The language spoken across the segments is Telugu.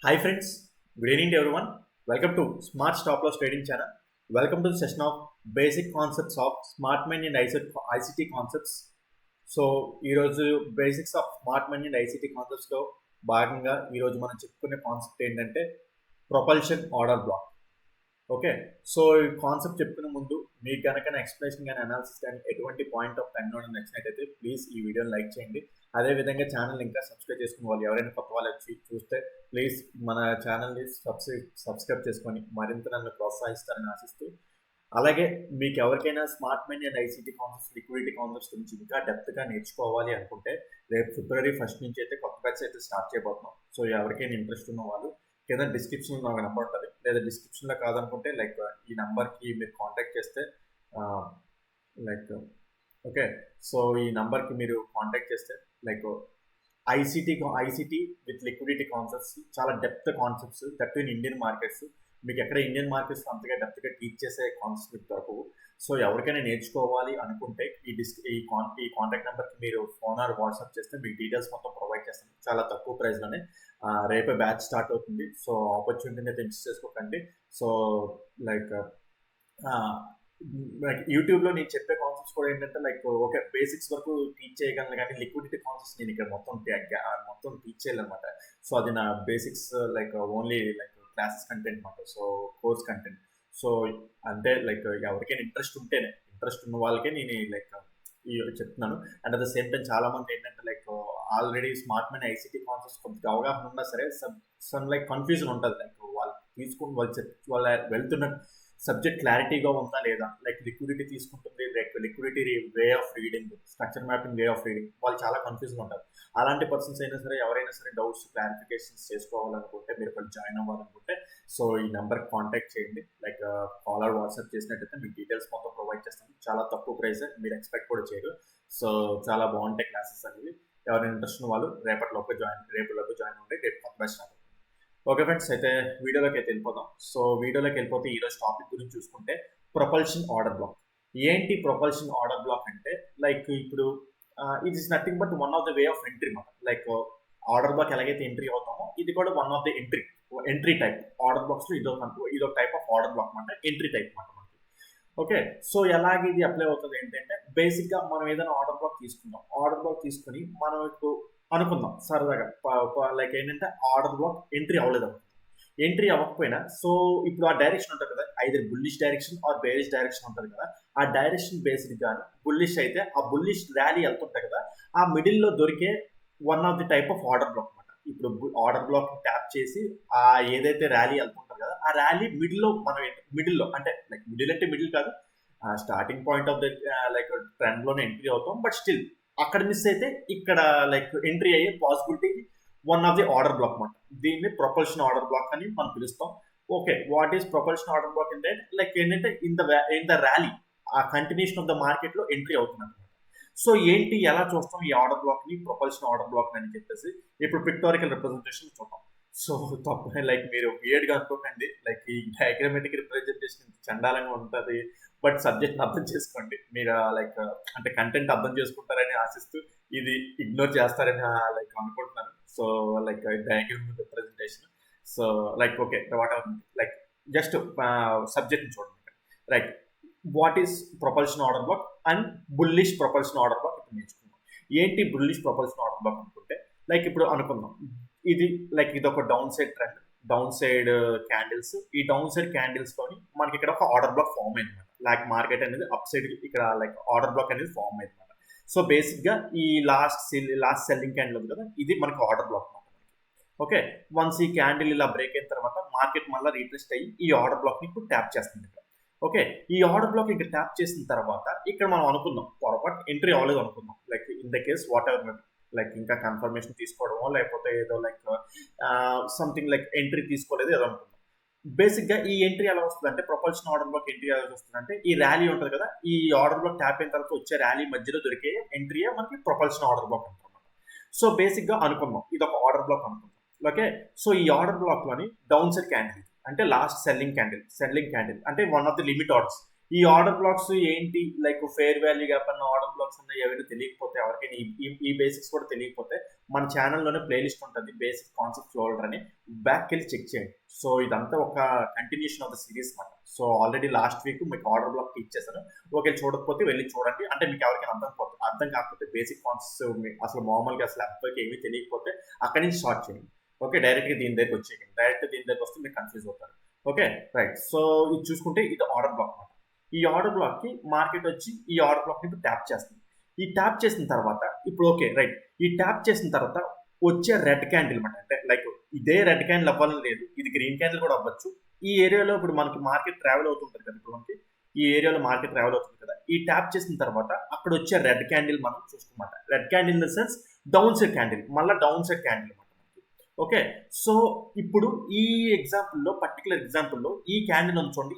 Hi friends, good evening to everyone. Welcome to Smart Stop Loss Trading Channel. Welcome to the session of Basic Concepts of Smart Money and ICT Concepts. So ఈరోజు basics of smart money and ICT కాన్సెప్ట్స్లో భాగంగా ఈరోజు మనం చెప్పుకునే కాన్సెప్ట్ ఏంటంటే propulsion order block. Okay, so ఈ కాన్సెప్ట్ చెప్పుకునే ముందు మీకు కనుక ఎక్స్ప్లెనేషన్ కానీ అనాలిసిస్ కానీ ఎటువంటి పాయింట్ ఆఫ్ టైంలో నచ్చినట్టయితే ప్లీజ్ ఈ వీడియోని లైక్ చేయండి. అదేవిధంగా ఛానల్ ఇంకా సబ్స్క్రైబ్ చేసుకునే వాళ్ళు ఎవరైనా కొత్త వాళ్ళు వచ్చి చూస్తే ప్లీజ్ మన ఛానల్ని సబ్స్క్రైబ్ చేసుకొని మరింత నన్ను ప్రోత్సహిస్తారని ఆశిస్తూ, అలాగే మీకు ఎవరికైనా smart money and ICT concepts, liquidity concepts గురించి ఇంకా డెప్త్గా నేర్చుకోవాలి అనుకుంటే రేపు February 1 నుంచి అయితే కొత్త బ్యాచ్ అయితే స్టార్ట్ చేయబోతున్నాం. సో ఎవరికైనా ఇంట్రెస్ట్ ఉన్న వాళ్ళు కింద డిస్క్రిప్షన్లో నాకు నెంబర్ ఉంటుంది, లేదా డిస్క్రిప్షన్లో కాదనుకుంటే ఈ నెంబర్కి మీరు కాంటాక్ట్ చేస్తే ఓకే, సో ఈ నెంబర్కి మీరు కాంటాక్ట్ చేస్తే ఐసిటీ విత్ లిక్విడిటీ కాన్సెప్ట్స్, చాలా depth concepts, that in Indian markets. మీకు ఎక్కడ ఇండియన్ మార్కెట్స్ అంతగా డెప్త్గా టీచ్ చేసే కాన్సెప్ట్ దొరకవు. సో ఎవరికైనా నేర్చుకోవాలి అనుకుంటే ఈ కాంటాక్ట్ నెంబర్కి మీరు ఫోన్ ఆర్ వాట్సాప్ చేస్తే మీకు డీటెయిల్స్ మొత్తం ప్రొవైడ్ చేస్తాను చాలా తక్కువ ప్రైస్లోనే. రేపే బ్యాచ్ స్టార్ట్ అవుతుంది. సో ఆపర్చునిటీని అయితే మిస్ చేసుకోకండి. సో యూట్యూబ్లో నేను చెప్పే కాన్సెప్ట్స్ కూడా ఏంటంటే ఓకే బేసిక్స్ వరకు టీచ్ చేయగలను, కానీ లిక్విడిటీ కాన్సెప్ట్స్ నేను ఇక్కడ మొత్తం టీచ్ చేయాలన్నమాట. సో అది నా బేసిక్స్ ఓన్లీ క్లాసెస్ కంటెంట్ అనమాట. So course content. సో అంటే ఎవరికైనా ఇంట్రెస్ట్ ఉన్న వాళ్ళకే నేను చెప్తున్నాను. And at the same time చాలా మంది ఏంటంటే already smart money ICT concepts కొద్దిగా అవగాహన ఉన్నా సరే సమ్ కన్ఫ్యూజన్ ఉంటుంది. వాళ్ళు తీసుకుని వాళ్ళు వెళ్తున్న సబ్జెక్ట్ క్లారిటీగా ఉందా లేదా, లిక్విడిటీ తీసుకుంటుంది, liquidity way of reading, structure mapping way of reading, వాళ్ళు చాలా కన్ఫ్యూజన్ ఉంటారు. అలాంటి పర్సన్స్ అయినా సరే, ఎవరైనా సరే డౌట్స్ క్లారిఫికేషన్స్ చేసుకోవాలనుకుంటే, మీరు ఇక్కడ జాయిన్ అవ్వాలనుకుంటే సో ఈ నెంబర్కి కాంటాక్ట్ చేయండి. కాల్ ఆర్ వాట్సాప్ చేసినట్టయితే మీకు డీటెయిల్స్ మొత్తం ప్రొవైడ్ చేస్తాను. చాలా తక్కువ ప్రైస్, మీరు ఎక్స్పెక్ట్ కూడా చేయరు. సో చాలా బాగుంటాయి క్లాసెస్ అనేవి. ఎవరైనా ఇంట్రెస్ట్ ఉన్న వాళ్ళు రేపటిలోపు జాయిన్ అవ్వండి. రేపు కొత్త బ్యాచ్ స్టార్ట్. ఓకే ఫ్రెండ్స్, అయితే వీడియోలోకి అయితే వెళ్ళిపోదాం. సో వీడియోలోకి వెళ్ళిపోతే ఈరోజు టాపిక్ గురించి చూసుకుంటే ప్రొపల్షన్ ఆర్డర్ బ్లాక్. ఏంటి ప్రొపల్షన్ ఆర్డర్ బ్లాక్ అంటే ఇప్పుడు it is nothing but one of the way of entry మాట. ఆర్డర్ బ్లాక్ ఎలాగైతే ఎంట్రీ అవుతామో ఇది కూడా one of the entry type. Order blocks లో ఇదొక టైప్ ఆఫ్ ఆర్డర్ బ్లాక్ మాట, ఎంట్రీ టైప్ మాట మనకి. ఓకే, సో ఎలాగ ఇది అప్లై అవుతుంది ఏంటంటే, బేసిక్ గా మనం ఏదైనా ఆర్డర్ బ్లాక్ తీసుకుందాం. ఆర్డర్ బ్లాక్ తీసుకుని మనం ఇప్పుడు అనుకుందాం సరదాగా ఏంటంటే ఆర్డర్ బ్లాక్ ఎంట్రీ అవ్వలేదు. ఎంట్రీ అవ్వకపోయినా సో ఇప్పుడు ఆ డైరెక్షన్ ఉంటుంది కదా, either bullish direction are bearish direction ఉంటుంది కదా. ఆ డైరెక్షన్ బేస్డ్ గాను బుల్లిష్ అయితే ఆ బుల్లిష్ ర్యాలీ వెళ్తుంటాయి కదా, ఆ మిడిల్లో దొరికే one of the type of order block అనమాట. ఇప్పుడు ఆర్డర్ బ్లాక్ ట్యాప్ చేసి ఆ ఏదైతే ర్యాలీ వెళ్తుంటారు కదా, ఆ ర్యాలీ మిడిల్లో అంటే మిడిల్ అంటే మిడిల్ కాదు, starting point of the trend లోనే ఎంట్రీ అవుతాం. బట్ స్టిల్ అక్కడ మిస్ అయితే ఇక్కడ ఎంట్రీ అయ్యే possibility one of the order block అనమాట. దీన్ని ప్రొపల్షన్ ఆర్డర్ బ్లాక్ అని మనం పిలుస్తాం. Okay, what is propulsion order block అంటే ఏంటంటే ఇన్ ద ర్యాలీ, ఆ కంటిన్యూషన్ ఆఫ్ ద మార్కెట్ లో ఎంట్రీ అవుతుంది అనమాట. సో ఏంటి, ఎలా చూస్తాం ఈ ఆర్డర్ బ్లాక్ ని, ప్రొపల్షన్ ఆర్డర్ బ్లాక్ అని చెప్పేసి ఇప్పుడు పిక్టోరికల్ రిప్రజెంటేషన్ చూద్దాం. సో తప్ప మీరు వియర్డ్ గా అనుకోకండి, ఈ డయాగ్రమాటిక్ రిప్రజెంటేషన్ చండాలంగా ఉంటుంది. బట్ సబ్జెక్ట్ అర్థం చేసుకోండి. మీరు అంటే కంటెంట్ అర్థం చేసుకుంటారని ఆశిస్తూ ఇది ఇగ్నోర్ చేస్తారని అనుకుంటున్నాను. So diagram representation. So okay, whatever just subject చూడండి. What is propulsion order block and bullish propulsion order block ఇప్పుడు నేర్చుకుందాం. ఏంటి బుల్లిష్ ప్రొపల్షన్ ఆర్డర్ బ్లాక్ అనుకుంటే, ఇప్పుడు అనుకుందాం ఇది ఇది ఒక down side trend, down side candles. ఈ డౌన్ సైడ్ క్యాండిల్స్ తోని మనకి ఇక్కడ ఒక ఆర్డర్ బ్లాక్ ఫామ్ అయింది అనమాట. మార్కెట్ అనేది అప్ సైడ్ ఇక్కడ ఆర్డర్ బ్లాక్ అనేది ఫామ్ అయింది అనమాట. సో బేసిక్ గా ఈ లాస్ట్ సెల్లింగ్ క్యాండిల్ ఉంది కదా, ఇది మనకి ఆర్డర్ బ్లాక్ అనమాట. ఓకే, వన్స్ ఈ క్యాండిల్ ఇలా బ్రేక్ అయిన తర్వాత మార్కెట్ మళ్ళీ రీటెస్ట్ అయ్యి ఈ ఆర్డర్ బ్లాక్ ని ఇప్పుడు ట్యాప్ చేస్తుంది ఇక్కడ. ఓకే, ఈ ఆర్డర్ బ్లాక్ ఇక్కడ ట్యాప్ చేసిన తర్వాత ఇక్కడ మనం అనుకుందాం పొరపాటు ఎంట్రీ అవ్వలేదు అనుకుందాం. In the case what ever ఇంకా కన్ఫర్మేషన్ తీసుకోవడమో లేకపోతే ఏదో సంథింగ్ ఎంట్రీ తీసుకోలేదు ఏదో అనుకుందాం. బేసిక్ గా ఈ ఎంట్రీ ఎలా వస్తుంది అంటే, ప్రొపల్షన్ ఆర్డర్ బ్లాక్ ఎంట్రీ ఎలా వస్తుంది అంటే, ఈ ర్యాలీ ఉంటుంది కదా, ఈ ఆర్డర్ బ్లాక్ ట్యాప్ అయిన తర్వాత వచ్చే ర్యాలీ మధ్యలో దొరికే ఎంట్రీయే మనకి ప్రొపల్షన్ ఆర్డర్ బ్లాక్ అంటారు. సో బేసిక్ గా అనుకుందాం ఇది ఒక ఆర్డర్ బ్లాక్ అనుకుందాం. ఓకే, సో ఈ ఆర్డర్ బ్లాక్ లోని డౌన్ సైడ్ క్యాండిల్ అంటే లాస్ట్ సెల్లింగ్ క్యాండిల్ అంటే one of the limit orders. ఈ ఆర్డర్ బ్లాక్స్ ఏంటి, లైక్ ఫేర్ వాల్యూ గ్యాప్ అన్న ఆర్డర్ బ్లాక్స్ అన్న ఏవైనా తెలియకపోతే, ఎవరికైనా ఈ బేసిక్స్ కూడా తెలియకపోతే మన ఛానల్లోనే ప్లేలిస్ట్ ఉంటుంది బేసిక్ కాన్సెప్ట్ ఫ్లోల్డర్ అని, బ్యాక్ వెళ్ళి చెక్ చేయండి. సో ఇదంతా ఒక కంటిన్యూషన్ ఆఫ్ ద సిరీస్ మాట. సో ఆల్రెడీ లాస్ట్ వీక్ మీకు ఆర్డర్ బ్లాక్ టీచ్ చేశాను. ఒకవేళ చూడకపోతే వెళ్ళి చూడండి. అంటే మీకు ఎవరికైనా అర్థం కాకపోతే బేసిక్ కాన్సెప్ట్స్ అసలు మామూలుగా అసలు ఎవరికి ఏమీ తెలియకపోతే అక్కడి నుంచి స్టార్ట్ చేయండి. ఓకే, డైరెక్ట్గా దీని దగ్గరికి వచ్చేయండి. డైరెక్ట్ దీని దగ్గరికి వస్తే మీరు కన్ఫ్యూజ్ అవుతారు. Okay right. సో ఇది చూసుకుంటే ఇది ఆర్డర్ బ్లాక్ అనమాట. ఈ ఆర్డర్ బ్లాక్ కి మార్కెట్ వచ్చి ఈ ఆర్డర్ బ్లాక్ ని ట్యాప్ చేస్తుంది. ఈ ట్యాప్ చేసిన తర్వాత ఇప్పుడు ఓకే రైట్, ఈ ట్యాప్ చేసిన తర్వాత వచ్చే రెడ్ క్యాండిల్ అనమాట. అంటే లైక్ ఇదే రెడ్ క్యాండిల్ అవ్వాలని లేదు, ఇది గ్రీన్ క్యాండిల్ కూడా అవ్వచ్చు. ఈ ఏరియాలో ఇప్పుడు మనకి మార్కెట్ ట్రావెల్ అవుతుంటుంది కదా, ఇప్పుడు మనకి ఈ ఏరియాలో మార్కెట్ ట్రావెల్ అవుతుంది కదా, ఈ ట్యాప్ చేసిన తర్వాత అక్కడ వచ్చే రెడ్ క్యాండిల్ మనం చూసుకోమాట. Red candle in the sense down side candle, మళ్ళీ డౌన్ సైడ్ క్యాండిల్ అనమాట. ఓకే, సో ఇప్పుడు ఈ ఎగ్జాంపుల్లో పర్టికులర్ ఎగ్జాంపుల్లో ఈ క్యాండిల్ ఉంచండి,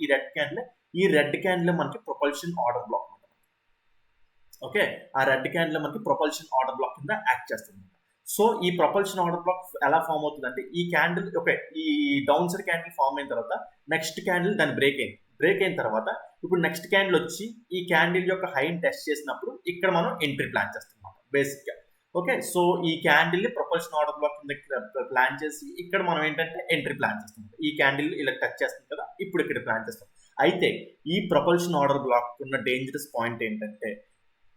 ఈ రెడ్ క్యాండిల్ మనకి ప్రొపల్షన్ ఆర్డర్ బ్లాక్ అనమాట. ఓకే, ఆ రెడ్ క్యాండిల్ మనకి ప్రొపల్షన్ ఆర్డర్ బ్లాక్ కింద యాక్ట్ చేస్తుంది. సో ఈ ప్రొపల్షన్ ఆర్డర్ బ్లాక్ ఎలా ఫామ్ అవుతుంది అంటే, ఈ క్యాండిల్ ఓకే, ఈ డౌన్ సైడ్ క్యాండిల్ ఫామ్ అయిన తర్వాత నెక్స్ట్ క్యాండిల్ దాన్ని బ్రేక్ అయిన తర్వాత ఇప్పుడు నెక్స్ట్ క్యాండిల్ వచ్చి ఈ క్యాండిల్ యొక్క హైని టెస్ట్ చేసినప్పుడు ఇక్కడ మనం ఎంట్రీ ప్లాన్ చేస్తాం బేసిక్ గా. ఓకే, సో ఈ క్యాండిల్ ని ప్రొపల్షన్ ఆర్డర్ బ్లాక్ కింద ప్లాన్ చేసి ఇక్కడ మనం ఏంటంటే ఎంట్రీ ప్లాన్ చేస్తాం. ఈ క్యాండిల్ ఇలా టచ్ చేస్తుంది కదా, ఇప్పుడు ఇక్కడ ప్లాన్ చేస్తాం. అయితే ఈ ప్రొపల్షన్ ఆర్డర్ బ్లాక్ ఉన్న డేంజరస్ పాయింట్ ఏంటంటే,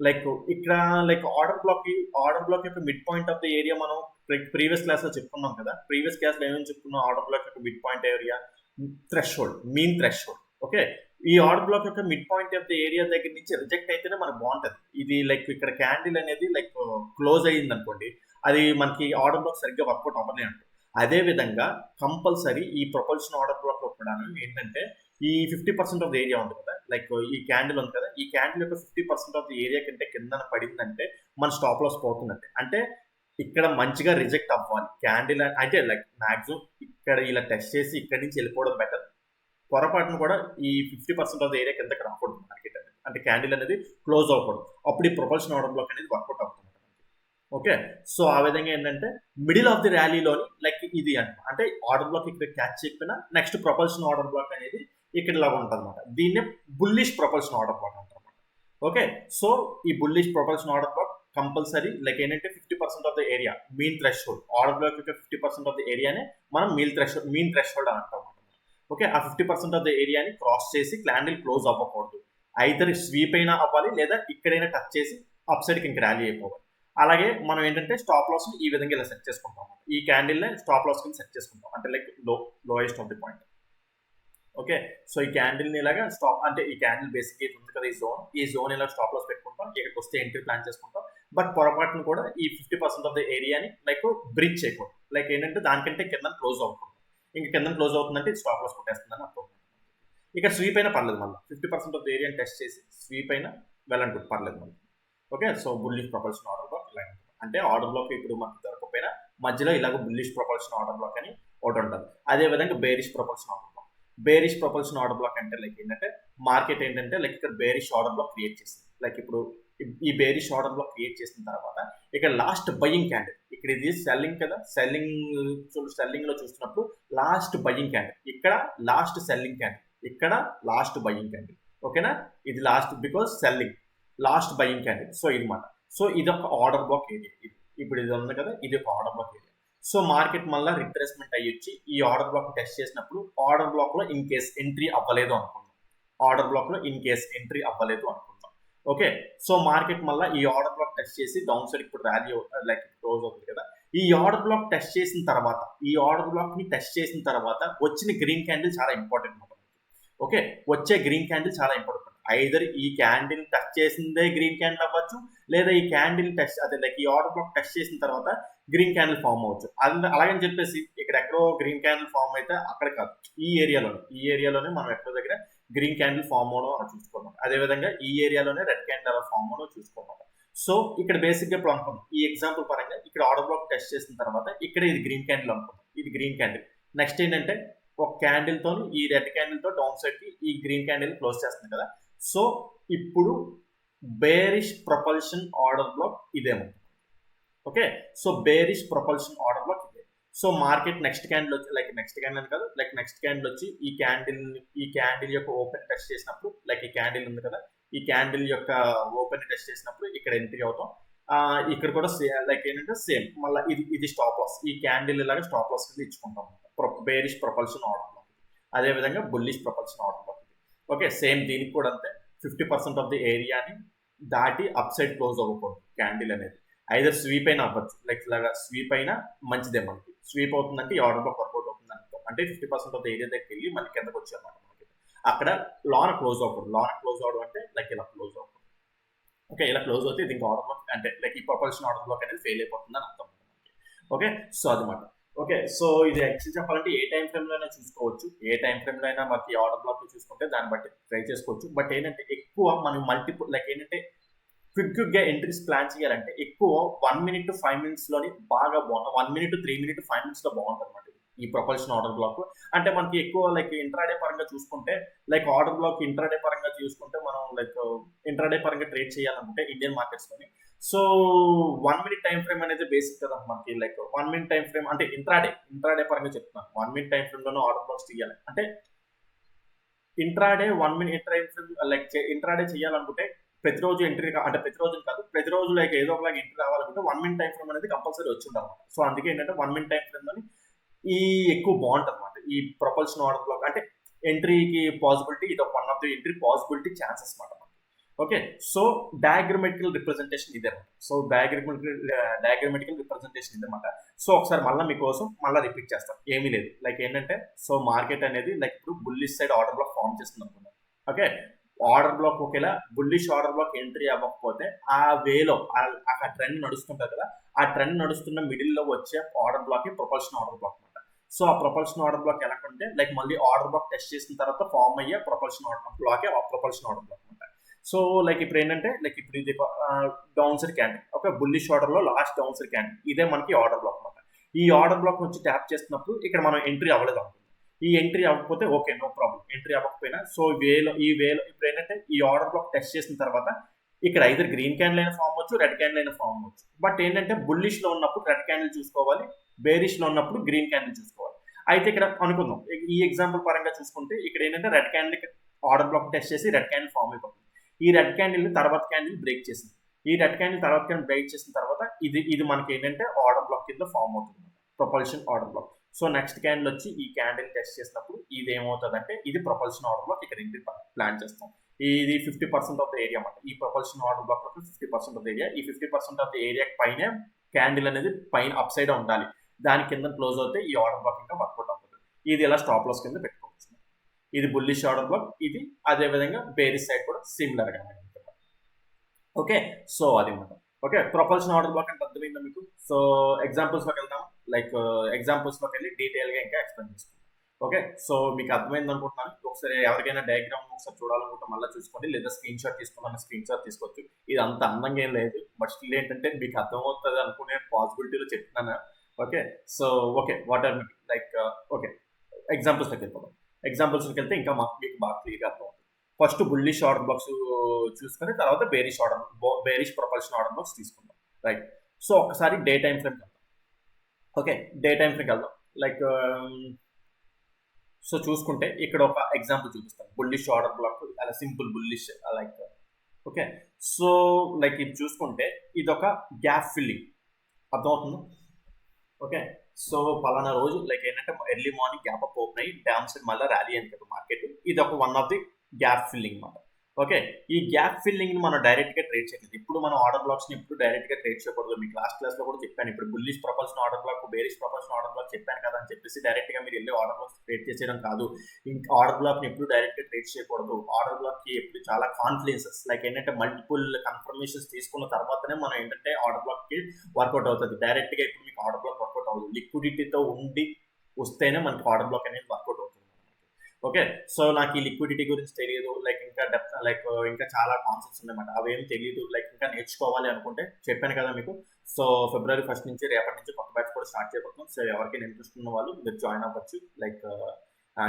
లైక్ ఇక్కడ లైక్ ఆర్డర్ బ్లాక్ యొక్క mid point of the area మనం ప్రీవియస్ క్లాస్ లో చెప్పుకున్నాం కదా. ప్రీవియస్ క్లాస్ లో ఏమేమి చెప్పుకున్నాం, ఆర్డర్ బ్లాక్ యొక్క mid point area threshold, mean threshold. Okay, ఈ ఆర్డర్ బ్లాక్ యొక్క mid point of the area దగ్గర నుంచి రిజెక్ట్ అయితేనే మనకు బాగుంటుంది. ఇది లైక్ ఇక్కడ క్యాండిల్ అనేది లైక్ క్లోజ్ అయ్యింది అనుకోండి, అది మనకి ఆర్డర్ బ్లాక్ సరిగ్గా వర్కౌట్ అవ్వలే అంటారు. అదే విధంగా కంపల్సరీ ఈ ప్రొపల్షన్ ఆర్డర్ బ్లాక్ లో కూడా ఏంటంటే, ఈ 50% ఆఫ్ ద ఏరియా ఉంది కదా, లైక్ ఈ క్యాండిల్ ఉంది కదా, ఈ క్యాండిల్ యొక్క 50% ఆఫ్ ద ఏరియా కంటే కింద పడిందంటే మన స్టాప్ లాస్ పోతున్నట్టే. అంటే ఇక్కడ మంచిగా రిజెక్ట్ అవ్వాలి క్యాండిల్. అంటే లైక్ మాక్సిమం ఇక్కడ ఇలా టెస్ట్ చేసి ఇక్కడ నుంచి వెళ్ళిపోవడం బెటర్. పొరపాటును కూడా ఈ 50% ఆఫ్ ద ఏరియా కిందకి రాకూడదు మార్కెట్ అనేది, అంటే క్యాండిల్ అనేది క్లోజ్ అవ్వకూడదు. అప్పుడు ఈ ప్రొపల్షన్ ఆర్డర్ బ్లాక్ అనేది వర్కౌట్ అవుతుంది. ఓకే, సో ఆ విధంగా ఏంటంటే మిడిల్ ఆఫ్ ది ర్యాలీలోని లైక్ ఇది అంటే ఆర్డర్ బ్లాక్ ఇక్కడ క్యాచ్ చేయకపోయినా నెక్స్ట్ ప్రొపల్షన్ ఆర్డర్ బ్లాక్ అనేది ఇక్కడ ఇలా ఉంటుంది అనమాట. దీన్నే బుల్లిష్ ప్రొపల్షన్ ఆర్డర్ బ్లాక్ అంటారు. ఓకే, సో ఈ bullish propulsion order black compulsory like ఏంటంటే 50% of the area mean threshold, order black యొక్క 50% ఆఫ్ ద ఏరియానే మనం మీన్ థ్రెషోల్డ్ అని అంటాం. ఓకే, ఆ 50% ఆఫ్ ద ఏరియాని క్రాస్ చేసి క్యాండిల్ క్లోజ్ అవ్వకూడదు. ఐదర్ స్వీప్ అయినా అవ్వాలి, లేదా ఇక్కడైనా టచ్ చేసి అప్ సైడ్కి ఇంకా ర్యాలీ అయిపోవాలి. అలాగే మనం ఏంటంటే స్టాప్ లాస్ ఈ విధంగా ఇలా సెట్ చేసుకుంటాం. ఈ క్యాండిల్ నే స్టాప్ లాస్ కింద సెట్ చేసుకుంటాం, అంటే like lowest of the point. Okay, so ఈ క్యాండిల్ ని ఇలాగా స్టాప్, అంటే ఈ క్యాండిల్ బేసిక్ ఉంది కదా, ఈ జోన్ ఇలా స్టాప్ లాస్ పెట్టుకుంటాం, ఇక్కడికి వస్తే ఎంట్రీ ప్లాన్ చేసుకుంటాం. బట్ పొరపాటును కూడా ఈ 50% ఆఫ్ ద ఏరియాని లైక్ బ్రీచ్ చేయకూడదు. లైక్ ఏంటంటే దానికంటే కింద క్లోజ్ అవ్వకూడదు. ఇంకా కింద క్లోజ్ అవుతుందంటే స్టాప్ లాస్ కొట్టేస్తుందని అర్థం. ఇక్కడ స్వీప్ అయినా పర్లేదు, మళ్ళీ 50% ఆఫ్ ద ఏరియాని టెస్ట్ చేసి స్వీప్ అయినా వెళ్ళంటుంది, పర్లేదు మళ్ళీ. Okay, so bullish propulsion order black ఇలా ఉంటుంది. అంటే ఆర్డర్ బ్లాక్ ఇప్పుడు మనకు దొరకకపోయినా మధ్యలో ఇలాగ బుల్లిష్ ప్రొపల్షన్ ఆర్డర్ బ్లాక్ అని ఒకటి ఉంటుంది. అదే విధంగా bearish propulsion order black. Bearish propulsion order block అంటే లైక్ ఏంటంటే మార్కెట్ ఏంటంటే లైక్ ఇక్కడ బేరిష్ ఆర్డర్ బ్లాక్ క్రియేట్ చేసింది. లైక్ ఇప్పుడు ఈ బేరిష్ ఆర్డర్ బ్లాక్ క్రియేట్ చేసిన తర్వాత ఇక్కడ లాస్ట్ బయ్యింగ్ క్యాండిల్, ఇక్కడ ఇది సెల్లింగ్ కదా, సెల్లింగ్ లో చూస్తున్నప్పుడు లాస్ట్ బయ్యింగ్ క్యాండిల్, ఇక్కడ లాస్ట్ సెల్లింగ్ క్యాండిల్, ఇక్కడ లాస్ట్ బయ్యింగ్ క్యాండిల్. ఓకేనా, ఇది last because selling, last buying candle. So ఇది మాట. సో ఇది ఒక ఆర్డర్ బ్లాక్ ఏరియా. ఇప్పుడు ఇది ఉంది కదా, ఇది ఒక order black area. So market మళ్ళీ రిట్రేస్మెంట్ అయ్యి ఈ ఆర్డర్ బ్లాక్ టెస్ట్ చేసినప్పుడు ఆర్డర్ బ్లాక్ లో ఇన్ కేస్ ఎంట్రీ అవ్వలేదు అనుకుందాం. ఆర్డర్ బ్లాక్ లో ఇన్ కేస్ ఎంట్రీ అవ్వలేదు అనుకుందాం. ఓకే, సో మార్కెట్ మళ్ళీ ఈ ఆర్డర్ బ్లాక్ టెస్ట్ చేసి డౌన్ సైడ్ ఇప్పుడు ర్యాలీ లైక్ క్లోజ్ అవుతుంది కదా. ఈ ఆర్డర్ బ్లాక్ టెస్ట్ చేసిన తర్వాత, ఈ ఆర్డర్ బ్లాక్ ని టెస్ట్ చేసిన తర్వాత వచ్చిన గ్రీన్ క్యాండిల్ చాలా ఇంపార్టెంట్ అనమాట. ఓకే, వచ్చే గ్రీన్ క్యాండిల్ చాలా ఇంపార్టెంట్. ఐదర్ ఈ క్యాండిల్ టచ్ చేసిందే గ్రీన్ క్యాండిల్ అవ్వచ్చు, లేదా ఈ క్యాండిల్ టెస్ట్ అదే లైక్ ఈ ఆర్డర్ బ్లాక్ టెస్ట్ చేసిన తర్వాత గ్రీన్ క్యాండిల్ ఫామ్ అవ్వచ్చు. అలాగని చెప్పేసి ఇక్కడ ఎక్కడో గ్రీన్ క్యాండిల్ ఫామ్ అయితే అక్కడ కాదు, ఈ ఏరియాలోనే మనం ఎక్కడో దగ్గర గ్రీన్ క్యాండిల్ ఫామ్ అవడం చూసుకోవాలి. అదేవిధంగా ఈ ఏరియాలోనే రెడ్ క్యాండిల్ అలా ఫామ్ అవడం చూసుకోవాలి. సో ఇక్కడ బేసిక్గా ఇప్పుడు అనుకుందాం, ఈ ఎగ్జాంపుల్ పరంగా ఇక్కడ ఆర్డర్ బ్లాక్ టెస్ట్ చేసిన తర్వాత ఇక్కడ ఇది గ్రీన్ క్యాండిల్ అనుకుందాం, ఇది గ్రీన్ క్యాండిల్. నెక్స్ట్ ఏంటంటే ఒక క్యాండిల్ తో ఈ రెడ్ క్యాండిల్ తో డౌన్ సైడ్ కి ఈ గ్రీన్ క్యాండిల్ క్లోజ్ చేస్తుంది కదా. సో ఇప్పుడు బేరిష్ ప్రొపల్షన్ ఆర్డర్ బ్లాక్ ఇదేమో. Okay, so bearish propulsion order block ఇదే. సో మార్కెట్ నెక్స్ట్ క్యాండిల్ వచ్చి లైక్ నెక్స్ట్ క్యాండిల్ అని కాదు, లైక్ నెక్స్ట్ క్యాండిల్ వచ్చి ఈ క్యాండిల్ యొక్క ఓపెన్ టెస్ట్ చేసినప్పుడు, లైక్ ఈ క్యాండిల్ ఉంది కదా, ఈ క్యాండిల్ యొక్క ఓపెన్ టెస్ట్ చేసినప్పుడు ఇక్కడ ఎంట్రీ అవుతాం. ఇక్కడ కూడా లైక్ ఏంటంటే సేమ్ మళ్ళీ ఇది స్టాప్ లాస్, ఈ క్యాండిల్ ఇలాగా స్టాప్ లాస్ కింద ఇచ్చుకుంటాం. బేరిష్ ప్రొపల్షన్ ఆర్డర్ బ్లాక్, అదే విధంగా bullish propulsion order block. Okay, same దీనికి కూడా అంతే. 50% ఆఫ్ ది ఏరియాని దాటి అప్ సైడ్ క్లోజ్ అవ్వకూడదు క్యాండిల్ అనేది. ఐదర్ స్వీప్ అయినా అవ్వచ్చు, లైక్ ఇలాగా స్వీప్ అయినా మంచిదే. మనకి స్వీప్ అవుతుందంటే ఈ ఆర్డర్ బ్లాక్ వర్కౌట్ అవుతుంది అనుకో, అంటే 50% ఆఫ్ ది ఏరియా దగ్గరికి వెళ్ళి మళ్ళీ కిందకు వచ్చాయన్నమాట మనకి. అక్కడ లోన క్లోజ్ అవ్వకూడదు. లోన క్లోజ్ అవ్వడం అంటే లైక్ ఇలా క్లోజ్ అవ్వకూడదు. ఓకే, ఇలా క్లోజ్ అవుతే దీనికి ఆర్డర్ బ్లాక్ అంటే లైక్ ఈ ప్రొపల్షన్ ఆర్డర్ బ్లాక్ అనేది ఫెయిల్ అయిపోతుంది అని అర్థం మనకి. ఓకే, సో అదనమాట. ఓకే, సో ఇది యాక్చువల్లీ చెప్పాలంటే ఏ టైం ఫ్రేమ్లో అయినా చూసుకోవచ్చు. ఏ టైం ఫ్రేమ్లో అయినా మనకి ఆర్డర్ బ్లాక్ చూసుకుంటే దాన్ని బట్టి ట్రై చేసుకోవచ్చు. బట్ ఏంటంటే ఎక్కువ మనం మల్టిపుల్ లైక్ ఏంటంటే క్విక్గా ఎంట్రీస్ ప్లాన్ చేయాలంటే ఎక్కువ 1 minute to 5 minutes లోని బాగా బాగుంటుంది. 1 minute to 3 minutes 5 minutes లో బాగుంటుంది అనమాట ఈ ప్రొపల్షన్ ఆర్డర్ బ్లాక్. అంటే మనకి ఎక్కువ లైక్ ఇంట్రాడే పరంగా చూసుకుంటే, లైక్ ఆర్డర్ బ్లాక్ ఇంట్రాడే పరంగా చూసుకుంటే మనం లైక్ ఇంట్రాడే పరంగా ట్రేడ్ చేయాలనుకుంటే ఇండియన్ మార్కెట్స్ లోని, సో 1 minute టైం ఫ్రేమ్ అనేది బేసిక్ కదా మనకి. లైక్ 1 minute టైం ఫ్రేమ్ అంటే ఇంట్రాడే పరంగా చెప్తున్నాను. 1 minute టైం ఫ్రేమ్ లోనే ఆర్డర్ బ్లాక్స్ తీయాలి అంటే intraday 1 minute time frame like intraday చేయాలనుకుంటే ప్రతిరోజు ఎంట్రీ అంటే ప్రతిరోజు లైక్ ఏదో ఒకలాగా ఎంట్రీ రావాలనుకుంటే 1 minute టైం ఫ్రేమ్ అనేది కంపల్సరీ వచ్చి ఉండాలన్నమాట. సో అందుకే ఏంటంటే 1 minute టైం ఫ్రేమ్ లోని ఈ ఎక్కువ బాగుంటుంది అనమాట ఈ ప్రొపల్షన్ ఆర్డర్ బ్లాక్. అంటే ఎంట్రీకి పాసిబిలిటీ ఇది ఒక 1 of the entry possibility chances అనమాట మనకి. ఓకే, సో డయాగ్రమెటికల్ రిప్రజెంటేషన్ ఇదే అనమాట. సో డయాగ్రమెటికల్ రిప్రజెంటేషన్ ఇదన్నమాట. సో ఒకసారి మళ్ళీ మీకోసం మళ్ళీ రిపీట్ చేస్తాం. ఏమీ లేదు, లైక్ ఏంటంటే సో మార్కెట్ అనేది లైక్ ఇప్పుడు bullish side order block form చేస్తుంది అనుకున్నాం. ఓకే, ఆర్డర్ బ్లాక్ ఒకేలా బుల్లిష్ ఆర్డర్ బ్లాక్ ఎంట్రీ అవ్వకపోతే ఆ వేలో ఆ ట్రెండ్ నడుస్తుంటుంది కదా, ఆ ట్రెండ్ నడుస్తున్న మిడిల్లో వచ్చే order black propulsion order block అనమాట. సో ఆ ప్రొపల్షన్ ఆర్డర్ బ్లాక్ ఎలా అంటే లైక్ మళ్ళీ ఆర్డర్ బ్లాక్ టెస్ట్ చేసిన తర్వాత ఫామ్ అయ్యే propulsion order black propulsion order block అనమాట. సో లైక్ ఇప్పుడు ఏంటంటే లైక్ ఇప్పుడు ఇది down side candle, okay, bullish order లో లాస్ట్ డౌన్ సైడ్ క్యాండిల్, ఇదే మనకి ఆర్డర్ బ్లాక్ అనమాట. ఈ ఆర్డర్ బ్లాక్ నుంచి ట్యాప్ చేస్తున్నప్పుడు ఇక్కడ మనం ఎంట్రీ అవ్వలేదు అనుకుంటుంది. ఈ ఎంట్రీ అవ్వకపోతే ఓకే, నో ప్రాబ్లం. ఎంట్రీ అవ్వకపోయినా సో ఈ వేలో ఇప్పుడు ఏంటంటే ఈ ఆర్డర్ బ్లాక్ టెస్ట్ చేసిన తర్వాత ఇక్కడ ఐదర్ గ్రీన్ క్యాండిల్ అయినా ఫామ్ అవచ్చు, రెడ్ క్యాండిల్ అయినా ఫామ్ అవచ్చు. బట్ ఏంటంటే బుల్లిష్ లో ఉన్నప్పుడు రెడ్ క్యాండిల్ చూసుకోవాలి, బేరిష్ లో ఉన్నప్పుడు గ్రీన్ క్యాండిల్ చూసుకోవాలి. అయితే ఇక్కడ అనుకుందాం ఈ ఎగ్జాంపుల్ పరంగా చూసుకుంటే ఇక్కడ ఏంటంటే red candle order black test చేసి రెడ్ క్యాండిల్ ఫామ్ అయిపోతుంది. ఈ రెడ్ క్యాండిల్ తర్వాత క్యాండిల్ బ్రేక్ చేసింది. ఈ రెడ్ క్యాండిల్ తర్వాత క్యాండిల్ బ్రేక్ చేసిన తర్వాత ఇది మనకి ఏంటంటే ఆర్డర్ బ్లాక్ కింద ఫామ్ అవుతుంది, propulsion order black. So next candle వచ్చి ఈ క్యాండిల్ టెస్ట్ చేసినప్పుడు ఇది ఏమవుతుంది అంటే ఇది ప్రొపల్షన్ ఆర్డర్ బ్లాక్. ఇక్కడ ఎంట్రీ ప్లాన్ చేస్తాం. ఇది 50% ఆఫ్ ద ఏరియా అన్నమాట. ఈ propulsion order black 50% of the area. ఈ 50% ఆఫ్ ద ఏరియా పైన క్యాండిల్ అనేది పైన అప్ సైడ్ ఉండాలి. దాని కింద క్లోజ్ అవుతే ఈ ఆర్డర్ బ్లాక్ ఇంకా వర్కౌట్ అవుతుంది. ఇది ఇలా స్టాప్ లాస్ కింద పెట్టుకోవచ్చు. ఇది బుల్లిష్ ఆర్డర్ బ్లాక్, ఇది అదే విధంగా బేరిష్ సైడ్ కూడా సిమిలర్ గా. ఓకే, సో అది మాట. ఓకే, ప్రొపల్షన్ ఆర్డర్ బ్లాక్ అంటే అర్థమైందా మీకు? సో ఎగ్జాంపుల్స్ లోకి వెళ్దాం. లైక్ ఎగ్జాంపుల్స్ లోకి వెళ్ళి డీటెయిల్ గా ఇంకా ఎక్స్ప్లెయిన్ చేసుకుంటాం. ఓకే, సో మీకు అర్థమైంది అనుకుంటున్నాను. ఒకసారి ఎవరికైనా డయాగ్రామ్ ఒకసారి చూడాలనుకుంటే మళ్ళీ చూసుకోండి, లేదా స్క్రీన్ షాట్ తీసుకున్నాను, స్క్రీన్ షాట్ తీసుకోవచ్చు. ఇది అంత అందంగా ఏం లేదు, బట్ స్టిల్ ఏంటంటే మీకు అర్థమవుతుంది అనుకునే పాసిబిలిటీలో చెప్తున్నాను. Okay, so okay, what are like okay examples లోకి వెళ్ళిపోదాం. ఎగ్జాంపుల్స్ లోకి వెళ్తే ఇంకా మీకు బాగా క్లియర్గా అర్థమవుతుంది. ఫస్ట్ బుల్లిష్ ఆర్డర్ బ్లాక్స్ చూసుకుని తర్వాత బేరిష్ ప్రొపల్షన్ ఆర్డర్ బ్లాక్స్ తీసుకుందాం. రైట్, సో ఒకసారి డే టైం ఫ్రేమ్ వెళ్దాం. ఓకే, డే టైం ఫ్రేమ్ వెళ్దాం. లైక్ సో చూసుకుంటే ఇక్కడ ఒక ఎగ్జాంపుల్ చూపిస్తాను. బుల్లిష్ ఆర్డర్ బ్లాక్ అలా simple bullish like. Okay, so like ఇది చూసుకుంటే ఇది ఒక గ్యాప్ ఫిల్లింగ్, అర్థమవుతుంది. ఓకే, సో పలానా రోజు లైక్ ఏంటంటే early morning gap up open అయ్యి డ్యామ్ సైడ్ మళ్ళీ ర్యాలీ అయింది కదా మార్కెట్. ఇది ఒక one of the gap filling అనమాట. ఓకే, ఈ గ్యాప్ ఫిల్లింగ్ ని మనం డైరెక్ట్ గా ట్రేడ్ చేయలేదు. ఇప్పుడు మనం ఆర్డర్ బ్లాక్స్ ని ఇప్పుడు డైరెక్ట్ గా ట్రేడ్ చేయకూడదు. మీకు లాస్ట్ క్లాస్ లో కూడా చెప్పాను. ఇప్పుడు bullish propulsion order black, bearish propulsion order black చెప్పాను కదా అని చెప్పేసి డైరెక్ట్ గా మీరు వెళ్ళి ఆర్డర్ బ్లాక్స్ ట్రేడ్ చేసేయడం కాదు. ఇంకా ఆర్డర్ బ్లాక్ ని ఎప్పుడు డైరెక్ట్ గా ట్రేడ్ చేయకూడదు. ఆర్డర్ బ్లాక్ కి ఎప్పుడు చాలా కాన్ఫిడెన్సెస్ లైక్ ఏంటంటే మల్టిపుల్ కన్ఫర్మేషన్స్ తీసుకున్న తర్వాతనే మనం ఏంటంటే ఆర్డర్ బ్లాక్ కి వర్కౌట్ అవుతుంది. డైరెక్ట్ గా ఇప్పుడు మీకు ఆర్డర్ బ్లాక్ వర్కౌట్ అవ్వదు. లిక్విడిటీతో ఉండి వస్తేనే మనకి ఆర్డర్ బ్లాక్ అనేది వర్కౌట్ అవుతుంది. ఓకే, సో నాకు ఈ లిక్విడిటీ గురించి తెలియదు, లైక్ ఇంకా డెప్త్ లైక్ ఇంకా చాలా కాన్సెప్ట్స్ ఉన్నాయన్నమాట, అవేం తెలియదు, లైక్ ఇంకా నేర్చుకోవాలి అనుకుంటే చెప్పాను కదా మీకు. సో February 1st నుంచి రేపటి నుంచి కొత్త బ్యాచ్ కూడా స్టార్ట్ చేయబోతున్నాం. సో ఎవరికైనా ఇంట్రెస్ట్ ఉన్న వాళ్ళు మీరు జాయిన్ అవ్వచ్చు. లైక్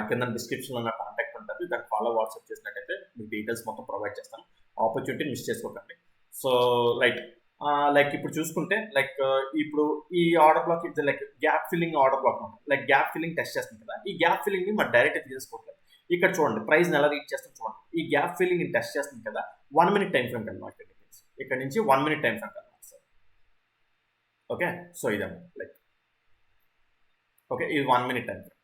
కింద డిస్క్రిప్షన్ లో నా కాంటాక్ట్ ఉంటుంది, దాన్ని ఫాలో వాట్సాప్ చేసినట్టయితే మీకు డీటెయిల్స్ మొత్తం ప్రొవైడ్ చేస్తాను. ఆపర్చునిటీ మిస్ చేసుకోకండి. సో రైట్, లైక్ ఇప్పుడు చూసుకుంటే లైక్ ఇప్పుడు ఈ ఆర్డర్ బ్లాక్ ఇది like gap filling order black ఉంటుంది. లైక్ గ్యాప్ ఫిల్లింగ్ టెస్ట్ చేస్తుంది కదా, ఈ గ్యాప్ ఫిల్లింగ్ ని మనం డైరెక్ట్ తీసుకోవట్లేదు. ఇక్కడ చూడండి ప్రైస్ ఎలా రీచ్ చేస్తాం చూడండి. ఈ గ్యాప్ ఫిల్లింగ్ ని టెస్ట్ చేస్తుంది కదా, 1 minute టైం ఫ్రేమ్ కన్నా ఇక్కడ నుంచి 1 minute టైం ఫ్రేమ్ కన్నా. ఓకే, సో ఇదన్నమాట లైక్ ఓకే, ఇది 1 minute టైం ఫ్రేమ్.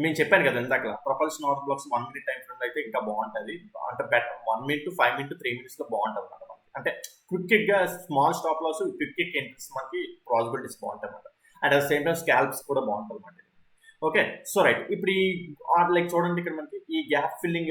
నేను చెప్పాను కదా ఇందాక propulsion order blocks 1 minute time frame అయితే ఇంకా బాగుంటుంది. అంటే better 1 minute to 5 minute to 3 minutes లో బాగుంటుంది అన్నమాట మనకి. అంటే క్విక్ గా small stop loss quick entries మనకి పాసిబిలిటీస్ బాగుంటాయి అన్నమాట. And at the same time scalps కూడా బాగుంటుంది అన్నమాట. ఓకే, సో రైట్, ఇప్పుడు ఈ లైక్ చూడండి ఇక్కడ మనకి ఈ గ్యాప్ ఫిల్లింగ్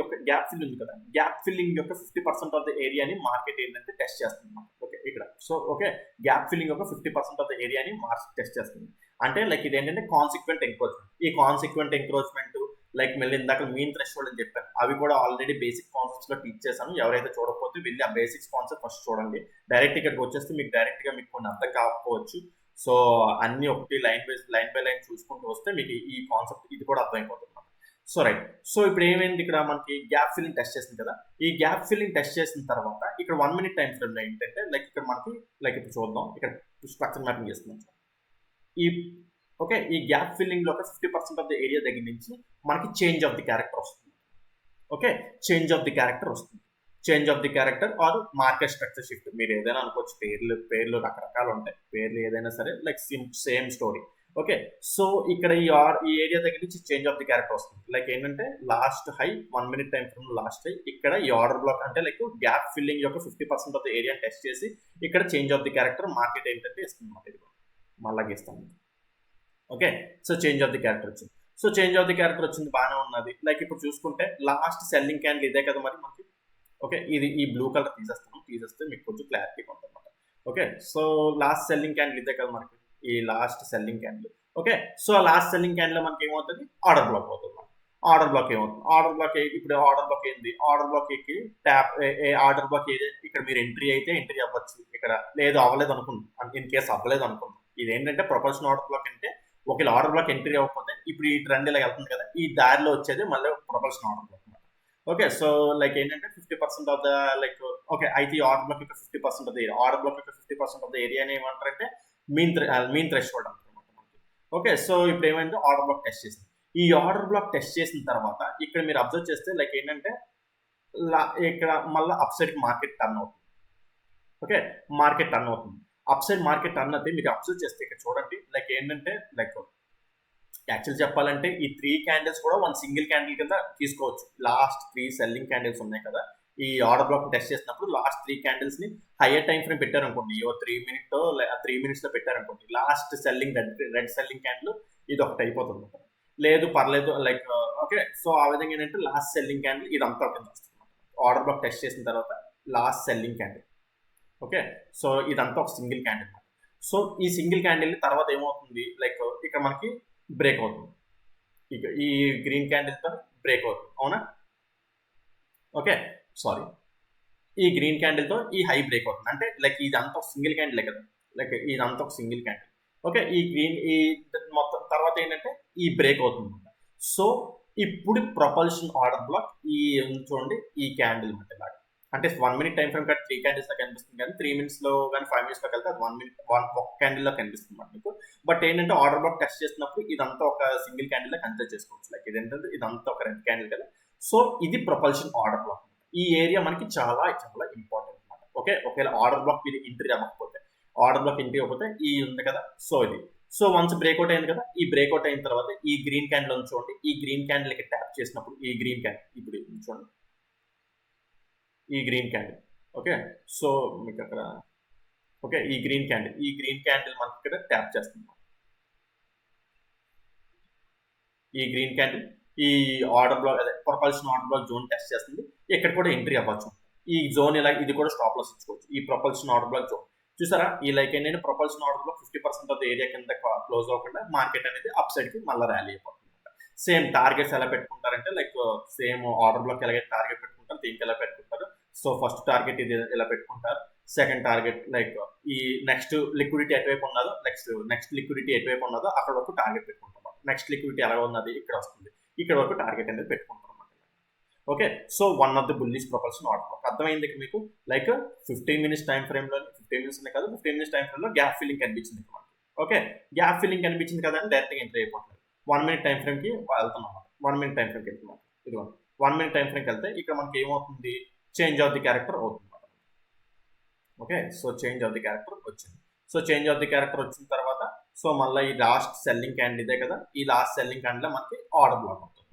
ఉంది కదా, గ్యాప్ ఫిల్లింగ్ యొక్క 50% ఆఫ్ ద ఏరియాని మార్కెట్ ఏంటంటే టెస్ట్ చేస్తుంది అన్నమాట. ఓకే ఇక్కడ సో ఓకే, గ్యాప్ ఫిల్లింగ్ యొక్క 50% ఆఫ్ ద ఏరియాని మార్కెట్ టెస్ట్ చేస్తుంది. అంటే లైక్ ఇది ఏంటంటే కాన్సిక్వెంట్ ఎంక్రోచ్మెంట్. ఈ కాన్సిక్వెంట్ ఎంక్రోచ్మెంట్ లైక్ మళ్ళీ ఇందాక మీన్ థ్రెషోల్డ్ అని చెప్పాను, అవి కూడా ఆల్రెడీ బేసిక్ కాన్సెప్ట్స్ లో టీచ్ చేశాను. ఎవరైతే చూడకపోతే వెళ్ళి ఆ బేసిక్స్ కాన్సెప్ట్ ఫస్ట్ చూడండి. డైరెక్ట్ ఇక్కడికి వచ్చేస్తే మీకు డైరెక్ట్ గా మీకు కొన్ని అర్థం కాకపోవచ్చు. సో అన్ని ఒకటి లైన్ బై లైన్ చూసుకుంటూ వస్తే మీకు ఈ కాన్సెప్ట్ ఇది కూడా అర్థమైపోతుంది. సో రైట్, సో ఇప్పుడు ఏమైంది, ఇక్కడ మనకి గ్యాప్ ఫిల్లింగ్ టెస్ట్ చేసింది కదా, ఈ గ్యాప్ ఫిల్లింగ్ టెస్ట్ చేసిన తర్వాత ఇక్కడ 1 minute టైం ఫ్రేమ్ లో ఏంటంటే లైక్ ఇక్కడ మనకి లైక్ ఇప్పుడు చూద్దాం, ఇక్కడ స్ట్రక్చర్ మ్యాపింగ్ చేస్తున్నాం. ఈ ఓకే, ఈ గ్యాప్ ఫిల్లింగ్ లో 50% ఆఫ్ ద ఏరియా దగ్గర నుంచి మనకి చేంజ్ ఆఫ్ ది క్యారెక్టర్ వస్తుంది. Okay, change of the character వస్తుంది. Change of the character or market structure shift, మీరు ఏదైనా అనుకోవచ్చు. పేర్లు రకరకాలు ఉంటాయి, పేర్లు ఏదైనా సరే like same story. Okay, so ఇక్కడ ఈ ఏరియా దగ్గర నుంచి చేంజ్ ఆఫ్ ది క్యారెక్టర్ వస్తుంది. లైక్ ఏంటంటే last high 1 minute time frame last high, ఇక్కడ ఈ ఆర్డర్ బ్లాక్ అంటే లైక్ గ్యాప్ ఫిల్లింగ్ యొక్క 50% ఆఫ్ ద ఏరియా టెస్ట్ చేసి ఇక్కడ change of the character market ఏంటంటే ఇస్తుంది అన్నమాట. ఇది మళ్ళా గీస్తాను. Okay, so change of the character వచ్చింది. So change of the character వచ్చింది, బాగానే ఉన్నది. లైక్ ఇప్పుడు చూసుకుంటే లాస్ట్ సెల్లింగ్ క్యాండిల్ ఇదే కదా మరి మనకి. ఓకే, ఇది ఈ బ్లూ కలర్ తీసేస్తే మీకు కొంచెం క్లారిటీగా ఉంటుంది అన్నమాట. Okay, so last selling candle ఇదే కదా మనకి, ఈ last selling candle. Okay, so last selling candle మనకి ఏమవుతుంది, ఆర్డర్ బ్లాక్ అవుతుంది. ఆర్డర్ బ్లాక్ ఏమవుతుంది, ఆర్డర్ బ్లాక్ ఇప్పుడు ఆర్డర్ బ్లాక్ ఏంది, ఆర్డర్ బ్లాక్ ఎక్కి ట్యాప్ ఆర్డర్ బ్లాక్ ఏది, ఇక్కడ మీరు ఎంట్రీ అయితే ఎంట్రీ అవ్వచ్చు. ఇక్కడ లేదు అవ్వలేదు అనుకుందాం, ఇన్ కేసు అవ్వలేదు అనుకుందాం. ఇది ఏంటంటే ప్రొపల్షన్ ఆర్డర్ బ్లాక్ అంటే ఒకవేళ ఆర్డర్ బ్లాక్ ఎంట్రీ అవ్వకపోతే ఇప్పుడు ఈ ట్రెండ్ ఇలా వెళ్తుంది కదా, ఈ దారిలో వచ్చేది మళ్ళీ propulsion order block. Okay, so like ఏంటంటే 50% ఆఫ్ ద లైక్ ఓకే, అయితే ఈ ఆర్డర్ బ్లాక్ యొక్క 50% of the area, order black యొక్క 50% ఆఫ్ ద ఏరియాని ఏమంటారంటే మీన్ థ్రెషోల్డ్ అంటారు మనకి. ఓకే, సో ఇప్పుడు ఏమైంది, ఆర్డర్ బ్లాక్ టెస్ట్ చేసింది. ఈ ఆర్డర్ బ్లాక్ టెస్ట్ చేసిన తర్వాత ఇక్కడ మీరు అబ్జర్వ్ చేస్తే లైక్ ఏంటంటే ఇక్కడ మళ్ళీ అప్ సైడ్ మార్కెట్ టర్న్ అవుతుంది. ఓకే, మార్కెట్ టర్న్ అవుతుంది. అప్ సైడ్ మార్కెట్ టర్న్ అయితే మీరు అబ్జర్వ్ చేస్తే ఇక్కడ చూడండి లైక్ ఏంటంటే లైక్ యాక్చువల్ చెప్పాలంటే ఈ 3 క్యాండిల్స్ కూడా 1 సింగిల్ క్యాండిల్ కింద తీసుకోవచ్చు. లాస్ట్ 3 సెల్లింగ్ క్యాండిల్స్ ఉన్నాయి కదా, ఈ ఆర్డర్ బ్లాక్ టెస్ట్ చేసినప్పుడు లాస్ట్ 3 క్యాండిల్స్ ని హైయర్ టైం ఫ్రేమ్ పెట్టారనుకోండి, 3 minutes లో పెట్టారనుకోండి, last selling red selling candle ఇది ఒకటి అయిపోతుంది. లేదు పర్లేదు లైక్ ఓకే, సో ఆ విధంగా ఏంటంటే లాస్ట్ సెల్లింగ్ క్యాండిల్ ఇదంతా కింద వస్తుంది. ఆర్డర్ బ్లాక్ టెస్ట్ చేసిన తర్వాత last selling candle. Okay, so ఇదంతా ఒక సింగిల్ క్యాండిల్. సో ఈ సింగిల్ క్యాండిల్ తర్వాత ఏమవుతుంది, లైక్ ఇక్కడ మనకి బ్రేక్ అవుతుంది. ఇక ఈ గ్రీన్ క్యాండిల్ తో బ్రేక్ అవుతుంది, అవునా. ఓకే, సారీ, ఈ గ్రీన్ క్యాండిల్ తో ఈ హై బ్రేక్ అవుతుంది. అంటే లైక్ ఇదంతా ఒక సింగిల్ క్యాండిల్ కదా, లైక్ ఇదంతా ఒక సింగిల్ క్యాండిల్. ఓకే, ఈ మొత్తం తర్వాత ఏంటంటే ఈ బ్రేక్ అవుతుంది. సో ఇప్పుడు ప్రొపల్షన్ ఆర్డర్ బ్లాక్ ఈ చూడండి ఈ క్యాండిల్ అంటే 1 minute టైం ఫ్రేమ్ కాబట్టి 3 క్యాండిల్స్ లో కనిపిస్తుంది, కానీ 3 minutes లో కానీ 5 minutes లో కలిపితే అది 1 minute ఒక క్యాండిల్ లో కనిపిస్తుంది మీకు. బట్ ఏంటంటే ఆర్డర్ బ్లాక్ టెస్ట్ చేసినప్పుడు ఇదంతా ఒక సింగిల్ క్యాండిల్ లో కన్సిడర్ చేసుకోవచ్చు. లైక్ ఇదేంటంటే ఇదంతా ఒక రెడ్ క్యాండిల్ కదా. సో ఇది ప్రొపల్షన్ ఆర్డర్ బ్లాక్. ఈ ఏరియా మనకి చాలా చాలా ఇంపార్టెంట్ అనమాట. ఓకే, ఒకవేళ ఆర్డర్ బ్లాక్ మీరు ఎంట్రీ అవ్వకపోతే, ఆర్డర్ బ్లాక్ ఎంట్రీ అవ్వకపోతే ఈ ఉంది కదా, సో ఇది సో వన్స్ బ్రేక్అవుట్ అయింది కదా, ఈ బ్రేక్అవుట్ అయిన తర్వాత ఈ గ్రీన్ క్యాండిల్ చూడండి, ఈ గ్రీన్ క్యాండిల్ కి ట్యాప్ చేసినప్పుడు ఈ గ్రీన్ క్యాండిల్ ఇప్పుడు చూడండి, ఈ గ్రీన్ క్యాండిల్. ఓకే, సో మీకు అక్కడ ఓకే ఈ గ్రీన్ క్యాండిల్ మనకి ఇక్కడ ట్యాప్ చేస్తుంది. ఈ గ్రీన్ క్యాండిల్ ఈ ఆర్డర్ బ్లాక్ అదే propulsion order black zone test చేస్తుంది. ఇక్కడ కూడా ఎంట్రీ అవ్వచ్చు. ఈ జోన్ ఇలా ఇది కూడా స్టాప్ లాస్ ఇచ్చుకోవచ్చు. ఈ ప్రొపల్షన్ ఆర్డర్ బ్లాక్ జోన్ చూసారా, ఈ లైక్ ఏంటంటే propulsion order black 50% of the area కింద క్లోజ్ అవ్వకుండా మార్కెట్ అనేది అప్ సైడ్ కి మళ్ళీ ర్యాలీ అయిపోతుంది. సేమ్ టార్గెట్స్ ఎలా పెట్టుకుంటారంటే లైక్ సేమ్ ఆర్డర్ బ్లాక్ ఎలాగైతే టార్గెట్ పెట్టుకుంటారు, దీనికి ఎలా పెట్టుకుంటారు. సో ఫస్ట్ టార్గెట్ ఇది ఎలా పెట్టుకుంటారు, సెకండ్ టార్గెట్ లైక్ ఈ నెక్స్ట్ లిక్విడిటీ ఎటువైపు ఉన్నదో నెక్స్ట్ లిక్విడిటీ ఎటువైపు ఉన్నదో అక్కడ వరకు టార్గెట్ పెట్టుకుంటాం. నెక్స్ట్ లిక్విడిటీ ఎలా ఉన్నది ఇక్కడ వస్తుంది, ఇక్కడ వరకు టార్గెట్ అనేది పెట్టుకుంటాం అన్నమాట. Okay, so one of the bullish propulsion order black అర్థమైంది మీకు. లైక్ 15 minutes టైం ఫ్రేమ్ లో 15 మినిట్స్ ఉన్నాయి కదా, 15 మినిట్స్ టైం ఫ్రేమ్ లో గ్యాప్ ఫిల్లింగ్ కనిపించింది మనకి. ఓకే, గ్యాప్ ఫిల్లింగ్ కనిపించింది కదా అని డైరెక్ట్గా ఎంట్రీ అయిపోతుంది. 1 మినిట్ టైం ఫ్రేమ్ కి వెళ్తున్నాం. 1 మినిట్ టైం ఫ్రేమ్కి వెళ్తున్నాం. ఇదిగో 1 మినిట్ టైం ఫ్రేమ్కి వెళ్తే ఇక్కడ మనకి ఏమవుతుంది, చేంజ్ ఆఫ్ ది క్యారెక్టర్ అవుతుంది. Okay, so change of the character వచ్చింది. So change of the character వచ్చిన తర్వాత సో మళ్ళీ ఈ లాస్ట్ సెల్లింగ్ క్యాండిల్ ఇదే కదా, ఈ లాస్ట్ సెల్లింగ్ క్యాండిల్ మనకి ఆర్డర్ బ్లాక్ అవుతుంది.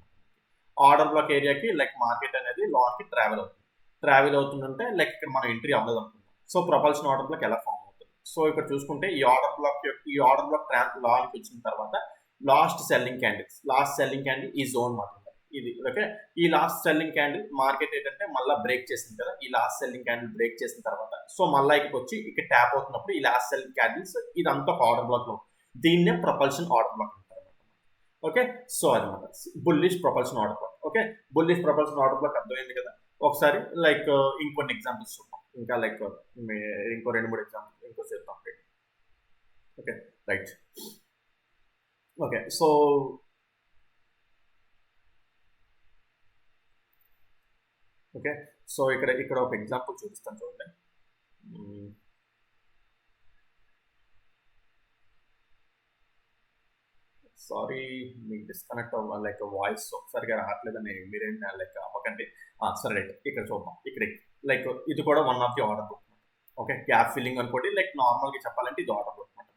ఆర్డర్ బ్లాక్ ఏరియాకి లైక్ మార్కెట్ అనేది లోన్కి ట్రావెల్ అవుతుంది. ట్రావెల్ అవుతుందంటే లైక్ ఇక్కడ మనం ఎంట్రీ అవ్వలేదు అనుకుందాం. సో ప్రొపల్షన్ ఆర్డర్ బ్లాక్ ఎలా ఫామ్ అవుతుంది. సో ఇక్కడ చూసుకుంటే ఈ ఆర్డర్ బ్లాక్ లోన్కి వచ్చిన తర్వాత లాస్ట్ సెల్లింగ్ క్యాండిల్ ఈ జోన్ మాత్రం ఇది. ఓకే, ఈ లాస్ట్ సెల్లింగ్ క్యాండిల్ మార్కెట్ ఏంటంటే మళ్ళీ బ్రేక్ చేసింది కదా, ఈ లాస్ట్ సెల్లింగ్ క్యాండిల్ బ్రేక్ చేసిన తర్వాత సో మళ్ళీ ఇక్కడికి వచ్చి ఇక్కడ ట్యాప్ అవుతున్నప్పుడు ఈ లాస్ట్ సెల్లింగ్ క్యాండిల్స్ ఇదంతా ఒక ఆర్డర్ బ్లాక్ లో, దీన్నే ప్రొపల్షన్ ఆర్డర్ బ్లాక్ అంటారు అనమాట. ఓకే, సో అనమాట bullish propulsion order block. Okay, bullish propulsion order black అర్థమైంది కదా. ఒకసారి లైక్ ఇంకొన్ని ఎగ్జాంపుల్స్ చూద్దాం, ఇంకా లైక్ ఇంకో 2-3 ఎగ్జాంపుల్ ఇంకో చేద్దాం. Okay, right. Okay, so okay, so ఇక్కడ ఒక ఎగ్జాంపుల్ చూపిస్తాను చూడండి. సారీ మీకు డిస్కనెక్ట్ అవ్వాలి, లైక్ వాయిస్ ఒకసారిగా రావట్లేదని మీరేం లైక్ అవ్వకండి. సరే రైట్, ఇక్కడ చూద్దాం. ఇక్కడ లైక్ ఇది కూడా one of the order book. Okay, gap filling అనుకోండి, లైక్ నార్మల్గా చెప్పాలంటే ఇది ఆర్డర్ బుక్ అనమాట.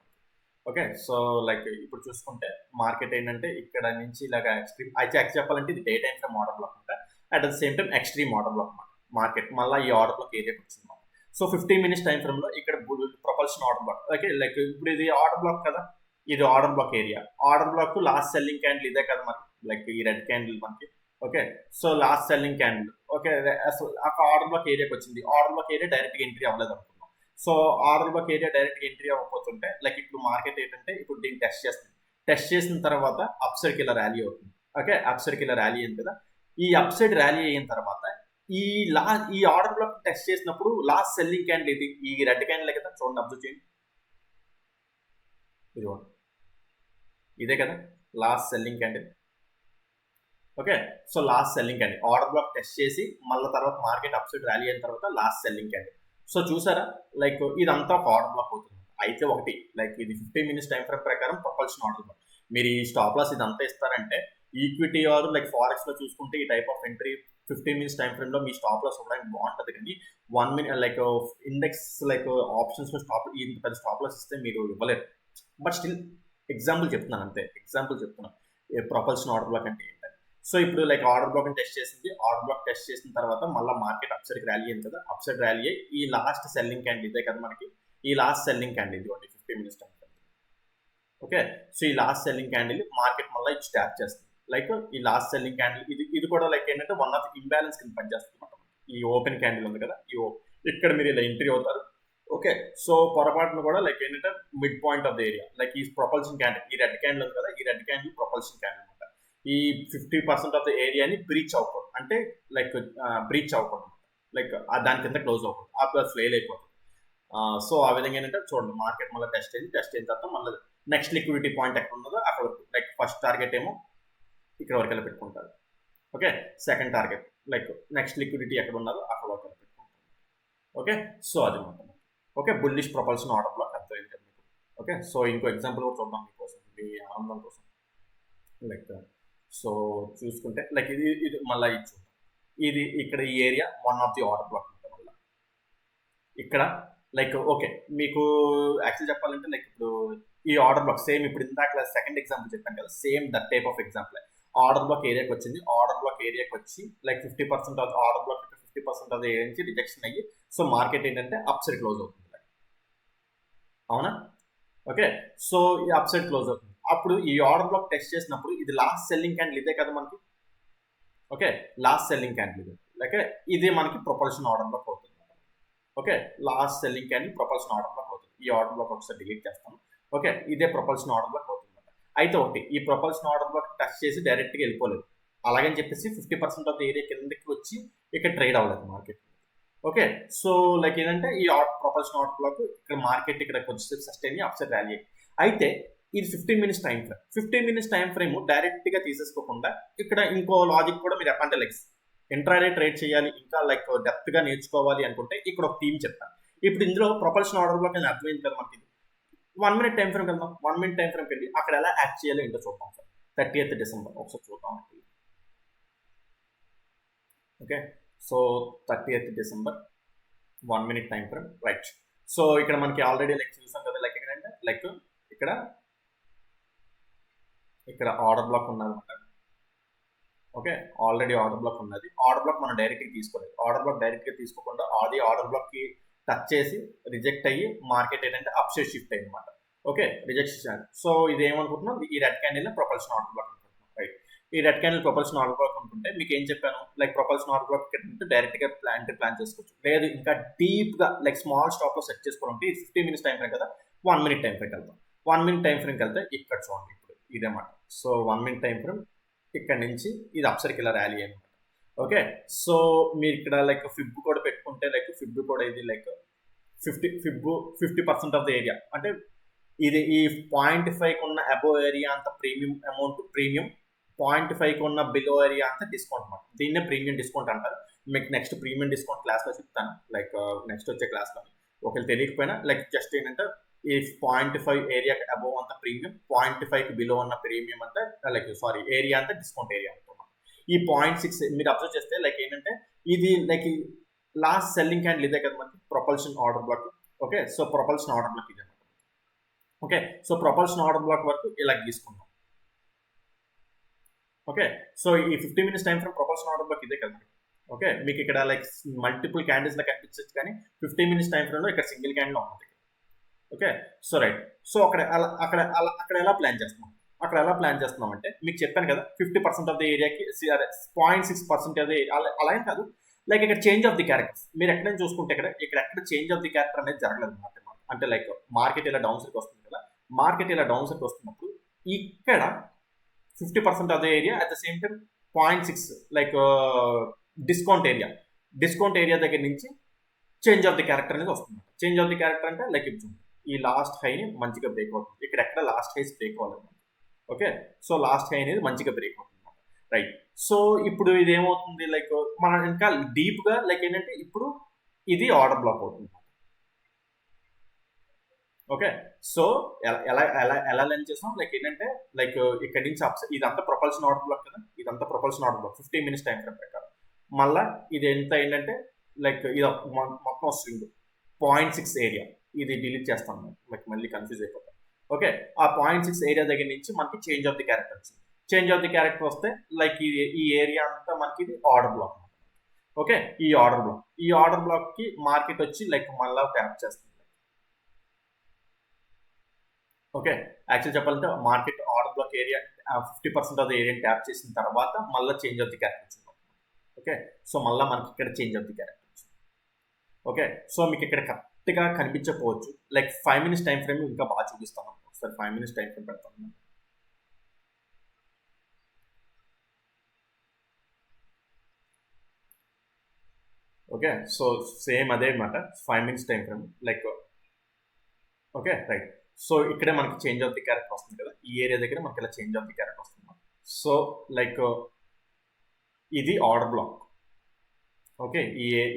ఓకే, సో లైక్ ఇప్పుడు చూసుకుంటే మార్కెట్ ఏంటంటే ఇక్కడ నుంచి ఇలాగ ఎక్స్ట్రీమ్ అయితే చెప్పాలంటే ఇది day time frame order block అంటే at the same time extreme order block అనమాట. మార్కెట్ మళ్ళీ ఈ ఆర్డర్ బ్లాక్ ఏరియాకి వచ్చింది. సో 15 మినిట్స్ టైం ఫ్రేమ్ లో ఇక్కడ propulsion order block. Okay, like ఇప్పుడు ఇది ఆర్డర్ బ్లాక్ కదా, ఇది order black area. Order black last selling candle ఇదే కదా మనకి, లైక్ ఈ రెడ్ క్యాండిల్ మనకి. Okay, so last selling candle. Okay, అక్కడ ఆర్డర్ బ్లాక్ ఏరియాకి వచ్చింది. ఆర్డర్ బ్లాక్ ఏరియా డైరెక్ట్గా ఎంట్రీ అవ్వలేదు అనుకున్నాం. సో ఆర్డర్ బ్లాక్ ఏరియా డైరెక్ట్గా ఎంట్రీ అవ్వకపోతుంటే లైక్ ఇప్పుడు మార్కెట్ ఏంటంటే ఇప్పుడు దీన్ని టెస్ట్ చేస్తుంది. టెస్ట్ చేసిన తర్వాత అప్ సైడ్కి ఇలా ర్యాలీ అవుతుంది. ఓకే, అప్ సైడ్కి ఇలా ర్యాలీ అయింది కదా. ఈ అప్ సైడ్ ర్యాలీ అయిన తర్వాత ఈ ఆర్డర్ బ్లాక్ టెస్ట్ చేసినప్పుడు లాస్ట్ సెల్లింగ్ క్యాండిల్ ఇది ఈ రెడ్ క్యాండిల్ కదా, చూడండి అబ్జర్వ్ చేయండి. ఇదే కదా last selling candle. Okay, so last selling candle order black test చేసి మళ్ళీ తర్వాత మార్కెట్ అప్ సైడ్ ర్యాలీ అయిన తర్వాత లాస్ట్ సెల్లింగ్ క్యాండిల్. సో చూసారా, లైక్ ఇదంతా ఒక ఆర్డర్ బ్లాక్ అవుతుంది. అయితే ఒకటి లైక్ ఇది 15 మినిట్స్ టైం ఫ్రేమ్ ప్రకారం ప్రొపల్షన్ ఆర్డర్ బ్లాక్. మీరు ఈ స్టాప్ లాస్ ఇదంతా ఇస్తారంటే ఈక్విటీ ఆర్ లైక్ ఫారెక్స్ లో చూసుకుంటే ఈ type of entry 15 minutes time frame లో మీ స్టాప్ లాస్ ఉండడానికి బాగుంటుంది. కానీ 1 minute like index like options లో ఇంత పెద్ద స్టాప్ లాస్ ఇస్తే మీరు ఇవ్వలేరు. బట్ స్టిల్ ఎగ్జాంపుల్ చెప్తున్నాను అంతే, ఎగ్జాంపుల్ చెప్తున్నాను ప్రొపల్షన్ ఆర్డర్ బ్లాక్ అంటే ఏంటంటే. సో ఇప్పుడు లైక్ ఆర్డర్ బ్లాక్ టెస్ట్ చేసింది. ఆర్డర్ బ్లాక్ టెస్ట్ చేసిన తర్వాత మళ్ళీ మార్కెట్ అప్ సైడ్ ర్యాలీ అయింది కదా, అప్ సైడ్ ర్యాలీ అయ్యి ఈ లాస్ట్ సెల్లింగ్ క్యాండిల్ ఇదే కదా మనకి, ఈ లాస్ట్ సెల్లింగ్ క్యాండిల్ ఇదిగోండి 15 minutes time frame. Okay, so ఈ లాస్ట్ సెల్లింగ్ క్యాండిల్ మార్కెట్ మళ్ళీ ఇచ్చి ట్యాప్ చేస్తుంది. లైక్ ఈ లాస్ట్ సెల్లింగ్ క్యాండిల్ ఇది కూడా లైక్ ఏంటంటే వన్ ఆఫ్ ఇంబ్యాలెన్స్ కింద పనిచేస్తుంది అనమాట. ఈ ఓపెన్ క్యాండిల్ ఉంది కదా, ఇక్కడ మీరు ఇలా ఎంట్రీ అవుతారు. ఓకే, సో పొరపాటును కూడా లైక్ ఏంటంటే mid point of the area like ఈ ప్రొపల్షన్ క్యాండిల్, ఈ రెడ్ క్యాండిల్ ఉంది కదా, ఈ రెడ్ క్యాండిల్ ప్రొపల్షన్ క్యాండిల్ అనమాట. ఈ 50% ఆఫ్ ద ఏరియాని బ్రీచ్ అవ్వకూడదు, అంటే లైక్ బ్రీచ్ అవ్వకూడదు, లైక్ దాని కింద క్లోజ్ అవ్వకూడదు, ఆ ప్లస్ ఫెయిల్ అయిపోతుంది. సో ఆ విధంగా ఏంటంటే చూడండి మార్కెట్ మళ్ళీ టెస్ట్ అయిన తర్వాత మళ్ళీ నెక్స్ట్ లిక్విడిటీ పాయింట్ ఎక్కడ ఉన్నదో అక్కడ లైక్ ఫస్ట్ టార్గెట్ ఏమో ఇక్కడ వరకు వెళ్ళి పెట్టుకుంటారు. Okay, second target like next liquidity ఎక్కడ ఉన్నదో అక్కడ వరకు వెళ్ళి పెట్టుకుంటారు. ఓకే, సో అది మొత్తం. Okay, bullish propulsion order black అర్థమైంది కదా మీకు. ఓకే, సో ఇంకో ఎగ్జాంపుల్ కూడా చూద్దాం మీకోసం, మీ ఆనందం కోసం. లైక్ సో చూసుకుంటే లైక్ ఇది మళ్ళీ ఇది చూద్దాం. ఇది ఇక్కడ ఈ area one of the order black ఉంటుంది. మళ్ళీ ఇక్కడ లైక్ ఓకే మీకు యాక్చువల్ చెప్పాలంటే లైక్ ఇప్పుడు ఈ ఆర్డర్ బ్లాక్ సేమ్ ఇప్పుడు ఇందాక సెకండ్ ఎగ్జాంపుల్ చెప్పాను కదా, same that type of example. Order black ఏరియాకి వచ్చింది. ఆర్డర్ బ్లాక్ ఏరియాకి వచ్చి like 50% of order black 50% of area నుంచి రిజెక్షన్ అయ్యి సో మార్కెట్ ఏంటంటే అప్ సైడ్ క్లోజ్ అవుతుంది. అవునా? ఓకే, సో ఈ అప్ సైడ్ క్లోజ్ అవుతుంది. అప్పుడు ఈ ఆర్డర్ బ్లాక్ టెస్ట్ చేసినప్పుడు ఇది లాస్ట్ సెల్లింగ్ క్యాండిల్ ఇదే కదా మనకి. ఓకే, లాస్ట్ సెల్లింగ్ క్యాండిల్ ఇది, ఓకే ఇదే మనకి ప్రొపల్షన్ ఆర్డర్ బ్లాక్ అవుతుంది. Okay, last selling candle propulsion order block అవుతుంది. ఈ ఆర్డర్ బ్లాక్ ఒకసారి డిలీట్ చేస్తాను. ఓకే, ఇదే ప్రొపల్షన్ ఆర్డర్ బ్లాక్ అవుతుంది. అయితే ఒకటి ఈ ప్రొపల్షన్ ఆర్డర్ బ్లాక్ టచ్ చేసి డైరెక్ట్గా వెళ్ళిపోలేదు. అలాగని చెప్పేసి 50% ఆఫ్ ద ఏరియా కిందకి వచ్చి ఇక్కడ ట్రేడ్ అవ్వలేదు మార్కెట్. ఓకే, సో లైక్ ఏంటంటే ఈ ప్రొపల్షన్ ఆర్డర్ బ్లాక్ ఇక్కడ మార్కెట్ ఇక్కడ కొంచెం సస్టైన్ అయ్యి అప్సైడ్ ర్యాలీ అయ్యి. అయితే ఇది 15 minutes time frame. 15 minutes time frame డైరెక్ట్గా తీసేసుకోకుండా ఇక్కడ ఇంకో లాజిక్ కూడా మీరు అంటే లైక్ ఇంట్రాడే ట్రేడ్ చేయాలి, ఇంకా లైక్ డెప్త్గా నేర్చుకోవాలి అనుకుంటే ఇక్కడ ఒక థీమ్ చెప్తాను. ఇప్పుడు ఇందులో ప్రొపల్షన్ ఆర్డర్ బ్లాక్ అని అర్థమైంది కదా మనకి. 1 మినిట్ టైం ఫ్రేమ్కి వెళ్దాం. 1 మినిట్ టైం ఫ్రేమ్కి వెళ్ళి అక్కడ ఎలా యాక్ట్ చేయాలో ఏంటో చూద్దాం సార్. 30th December ఒకసారి చూద్దాం. Okay, so 30th December 1 minute time frame, right. So ఇక్కడ మనకి ఆల్రెడీ లైక్ చూసాం కదా, లైక్ ఏంటంటే లైక్ ఇక్కడ ఆర్డర్ బ్లాక్ ఉన్నదన్నమాట. ఓకే, ఆల్రెడీ ఆర్డర్ బ్లాక్ ఉన్నది. ఆర్డర్ బ్లాక్ మనం డైరెక్ట్గా తీసుకోలేదు. ఆర్డర్ బ్లాక్ డైరెక్ట్గా తీసుకోకుండా అది ఆర్డర్ బ్లాక్కి టచ్ చేసి రిజెక్ట్ అయ్యి మార్కెట్ ఏంటంటే అప్ సైడ్ షిఫ్ట్ అయ్యింది అనమాట. Okay, rejection. సో ఇది ఏమనుకుంటున్నాం, ఈ red candle propulsion order block అనుకుంటున్నాం, రైట్. ఈ red candle propulsion order block అనుకుంటే మీకు ఏం చెప్పాను, లైక్ ప్రొపల్షన్ ఆర్డర్ బ్లాక్ ఇక్కడ డైరెక్ట్గా ప్లాన్ చేసుకోవచ్చు. లేదు ఇంకా డీప్గా లైక్ స్మాల్ స్టాప్లో సెట్ చేసుకోవాలంటే 15 మినిట్స్ టైం ఫ్రేమ్ కదా, 1 మినిట్ టైం ఫ్రేమ్కి వెళ్తాం. 1 మినిట్ టైం ఫ్రేమ్కి వెళ్తే ఇక్కడ చూడండి ఇప్పుడు ఇదేమాట. సో 1 మినిట్ టైం ఫ్రేమ్ ఇక్కడ నుంచి ఇది అప్సర్కి ఇలా ర్యాలీ అనమాట. ఓకే, సో మీరు ఇక్కడ లైక్ ఫిబ్ కూడా పెట్టుకుంటే లైక్ ఫిబ్ కూడా ఇది లైక్ 50% ఆఫ్ ద ఏరియా, అంటే ఇది ఈ 0.5 ఉన్న అబోవ్ ఏరియా అంత ప్రీమియం అమౌంట్, ప్రీమియం 0.5 ఉన్న బిలో ఏరియా అంతా డిస్కౌంట్ అనమాట. దీన్నే ప్రీమియం డిస్కౌంట్ అంటారు. మీకు నెక్స్ట్ ప్రీమియం డిస్కౌంట్ క్లాస్లో చెప్తాను, లైక్ నెక్స్ట్ వచ్చే క్లాస్లో. ఒకవేళ తెలియకపోయినా లైక్ జస్ట్ ఏంటంటే ఈ 0.5 ఏరియాకి అబోవ్ అంతా ప్రీమియం, 0.5కి బిలో ఉన్న ప్రీమియం అంతా లైక్ సారీ ఏరియా అంతా డిస్కౌంట్ ఏరియా అంటున్నాం. ఈ 0.6 మీరు అబ్జర్వ్ చేస్తే లైక్ ఏంటంటే ఇది లైక్ లాస్ట్ సెల్లింగ్ క్యాండిల్ ఇదే కదా మనకి propulsion order block. Okay, so propulsion order block ఇదే. Okay, so propulsion order block వరకు ఇలా గీసుకుందాం. ఓకే, సో ఈ 15 minutes time frame propulsion order block ఇదే కదా. ఓకే, మీకు ఇక్కడ లైక్ మల్టిపుల్ క్యాండిల్స్ లా కనిపించచ్చు, కానీ 15 మినిట్స్ టైం ఫ్రేమ్లో ఇక్కడ సింగిల్ క్యాండిల్ ఉన్నది. Okay, so right. సో అక్కడ ఎలా ప్లాన్ చేస్తున్నాం, అంటే మీకు చెప్పాను కదా 50% ఆఫ్ ద ఏరియాకి 0.6% ఆఫ్ ద అలా ఏం కాదు, లైక్ ఇక్కడ చేంజ్ ఆఫ్ ది క్యారెక్టర్స్ మీరు ఎక్కడైనా చూసుకుంటే ఇక్కడ ఎక్కడ చేంజ్ ఆఫ్ ది క్యారెక్టర్ అనేది జరగలేదు అనమాట. అంటే లైక్ మార్కెట్ ఇలా డౌన్ సైడ్కి వస్తుంది కదా, మార్కెట్ ఇలా డౌన్ సైడ్కి వస్తున్నప్పుడు ఇక్కడ 50% of the area at the same time 0.6 like discount area దగ్గర నుంచి చేంజ్ ఆఫ్ ది క్యారెక్టర్ అనేది వస్తుంది. చేంజ్ ఆఫ్ ది క్యారెక్టర్ అంటే లైక్ ఇప్పుడు ఈ లాస్ట్ హైని మంచిగా బ్రేక్ అవుతుంది. ఇక్కడ ఎక్కడ లాస్ట్ హైస్ బ్రేక్ అవ్వాలి. ఓకే, సో లాస్ట్ హై అనేది మంచిగా బ్రేక్ అవుతుంది, రైట్. సో ఇప్పుడు ఇది ఏమవుతుంది, లైక్ మనం ఇంకా డీప్గా లైక్ ఏంటంటే ఇప్పుడు ఇది ఆర్డర్ బ్లాక్ అవుతుంది. ఓకే, సో ఎలా లెన్ చేస్తాం, లైక్ ఏంటంటే లైక్ ఇక్కడ నుంచి ఇదంతా ప్రొపల్షన్ ఆర్డర్ బ్లాక్ కదా, ఇదంతా propulsion order black 15 minutes time frame ప్రకారం. మళ్ళీ ఇది ఎంత ఏంటంటే లైక్ ఇది మొత్తం స్వింగ్ 0.6 ఏరియా, ఇది డిలీట్ చేస్తాను లైక్ మళ్ళీ కన్ఫ్యూజ్ అయిపోతాం. ఓకే, ఆ 0.6 ఏరియా దగ్గర నుంచి మనకి చేంజ్ ఆఫ్ ది క్యారెక్టర్ వచ్చింది. చేంజ్ ఆఫ్ ది క్యారెక్టర్ వస్తే లైక్ ఈ ఏరియా అంతా మనకి ఇది ఆర్డర్ బ్లాక్. ఓకే, ఈ ఆర్డర్ బ్లాక్కి మార్కెట్ వచ్చి లైక్ మళ్ళీ ట్యాప్ చేస్తుంది. ఓకే, యాక్చువల్ చెప్పాలంటే market order black area 50% of the area tap చేసిన తర్వాత మళ్ళీ చేంజ్ ఆఫ్ ది క్యారెక్టర్ వచ్చింది. ఓకే, సో మళ్ళీ మనకి ఇక్కడ చేంజ్ ఆఫ్ ది క్యారెక్టర్ వచ్చింది. ఓకే, సో మీకు ఇక్కడ కరెక్ట్గా కనిపించకపోవచ్చు, లైక్ 5 మినిట్స్ టైం ఫ్రేమ్ ఇంకా బాగా చూపిస్తాను. ఒకసారి 5 మినిట్స్ టైం ఫ్రేమ్ పెడతాను. ఓకే, సో సేమ్ అదే అనమాట 5 minutes time frame like. Okay, right. So ఇక్కడే మనకి చేంజ్ ఆఫ్ ది క్యారెక్టర్ వస్తుంది కదా, ఈ ఏరియా దగ్గర మనకి ఇలా చేంజ్ ఆఫ్ ది క్యారెక్టర్ వస్తుంది. సో లైక్ ఇది ఆర్డర్ బ్లాక్. ఓకే,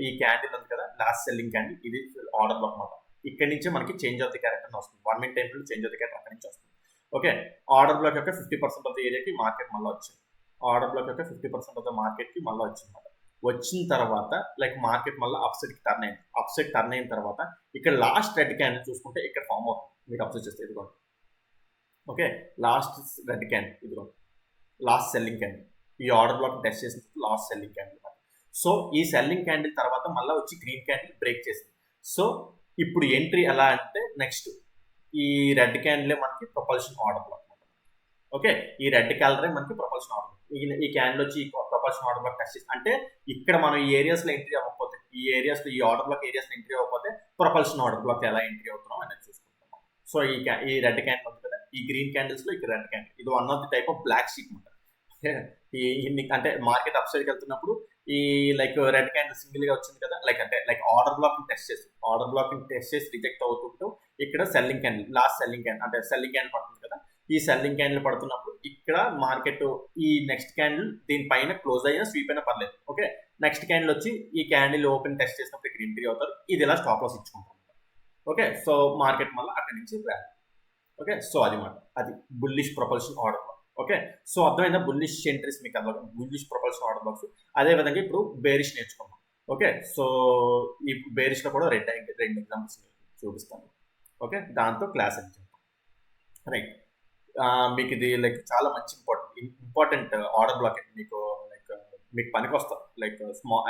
ఈ క్యాండిల్ ఉంది కదా లాస్ట్ సెల్లింగ్ క్యాండిల్, ఇది ఆర్డర్ బ్లాక్ అనమాట. ఇక్కడ నుంచే మనకి చేంజ్ ఆఫ్ ది క్యారెక్టర్ వస్తుంది. 1 minute time frame change of the character అక్కడ నుంచి వస్తుంది. ఓకే, ఆర్డర్ బ్లాక్ యొక్క 50% ఆఫ్ ది ఏరియాకి మార్కెట్ మళ్ళీ వచ్చింది. ఆర్డర్ బ్లాక్ యొక్క 50% ఆఫ్ ద మార్కెట్కి మళ్ళీ వచ్చింది. వచ్చిన తర్వాత లైక్ మార్కెట్ మళ్ళీ అప్సైడ్కి టర్న్ అయింది. అప్సైడ్ టర్న్ అయిన తర్వాత ఇక్కడ లాస్ట్ రెడ్ క్యాండిల్ చూసుకుంటే ఇక్కడ ఫామ్ అవుతుంది. మీరు అబ్జర్వ్ చేస్తే ఇదిగోండి. ఓకే, లాస్ట్ రెడ్ క్యాండిల్ ఇదిగోండి, లాస్ట్ సెల్లింగ్ క్యాండిల్. ఈ ఆర్డర్ బ్లాక్ టెస్ట్ చేసిన లాస్ట్ సెల్లింగ్ క్యాండిల్. సో ఈ సెల్లింగ్ క్యాండిల్ తర్వాత మళ్ళీ వచ్చి గ్రీన్ క్యాండిల్ బ్రేక్ చేసింది. సో ఇప్పుడు ఎంట్రీ ఎలా అంటే నెక్స్ట్ ఈ రెడ్ క్యాండిలే మనకి ప్రొపల్షన్ ఆర్డర్ బ్లాక్. ఓకే, ఈ రెడ్ కలరే మనకి ప్రొపల్షన్ ఆర్డర్. ఈ క్యాండిల్ వచ్చి ప్రొపల్షన్ ఆర్డర్ బ్లాక్ టెస్ట్ చేసి, అంటే ఇక్కడ మనం ఈ ఏరియాస్లో ఎంట్రీ అవ్వకపోతే, ఈ ఆర్డర్ బ్లాక్ ఏరియాస్లో ఎంట్రీ అవ్వకపోతే ప్రొపల్షన్ ఆర్డర్ బ్లాక్ ఎలా ఎంట్రీ అవుతున్నాం అనేది చూసుకుంటున్నాం. సో ఈ రెడ్ క్యాండిల్ ఉంది కదా, ఈ గ్రీన్ క్యాండిల్స్లో ఇక్కడ రెడ్ క్యాండిల్, ఇది one of the type of block sheet ఉంటుంది. అంటే మార్కెట్ అప్ సైడ్కి వెళ్తున్నప్పుడు ఈ లైక్ రెడ్ క్యాండిల్ సింగిల్ గా వచ్చింది కదా, లైక్ ఆర్డర్ బ్లాక్ టెస్ట్ చేసి రిజెక్ట్ అవుతుంటూ ఇక్కడ selling candle, last selling candle, అంటే సెల్లింగ్ క్యాండిల్ పడుతుంది కదా, ఈ సెల్లింగ్ క్యాండిల్ పడుతున్నప్పుడు ఇక్కడ మార్కెట్ ఈ నెక్స్ట్ క్యాండిల్ దీనిపైన క్లోజ్ అయినా స్వీప్ అయినా పర్లేదు. ఓకే, నెక్స్ట్ క్యాండిల్ వచ్చి ఈ క్యాండిల్ ఓపెన్ టెస్ట్ చేసినప్పుడు ఇక్కడ ఎంట్రీ అవుతారు. ఇది ఇలా స్టాప్ లాస్ ఇచ్చుకుంటాం. ఓకే, సో మార్కెట్ మళ్ళీ అక్కడి నుంచి ర్యాలీ. ఓకే, సో అది మాట, అది bullish propulsion order block. Okay, so అర్థమైందా బుల్లిష్ ఎంట్రీస్ మీకు అర్థం, బుల్లిష్ ప్రొపల్షన్ ఆర్డర్ బ్లాక్స్. అదే విధంగా ఇప్పుడు బేరిష్ నేర్చుకున్నాం. ఓకే, సో ఈ బేరిష్ లో కూడా రెండు ఎగ్జాంపుల్స్ చూపిస్తాను. ఓకే, దాంతో క్లాస్ అని చెప్తాం. రైట్, మీకు ఇది లైక్ చాలా మంచి ఇంపార్టెంట్ ఆర్డర్ బ్లాక్. మీకు లైక్ మీకు పనికి వస్తారు. లైక్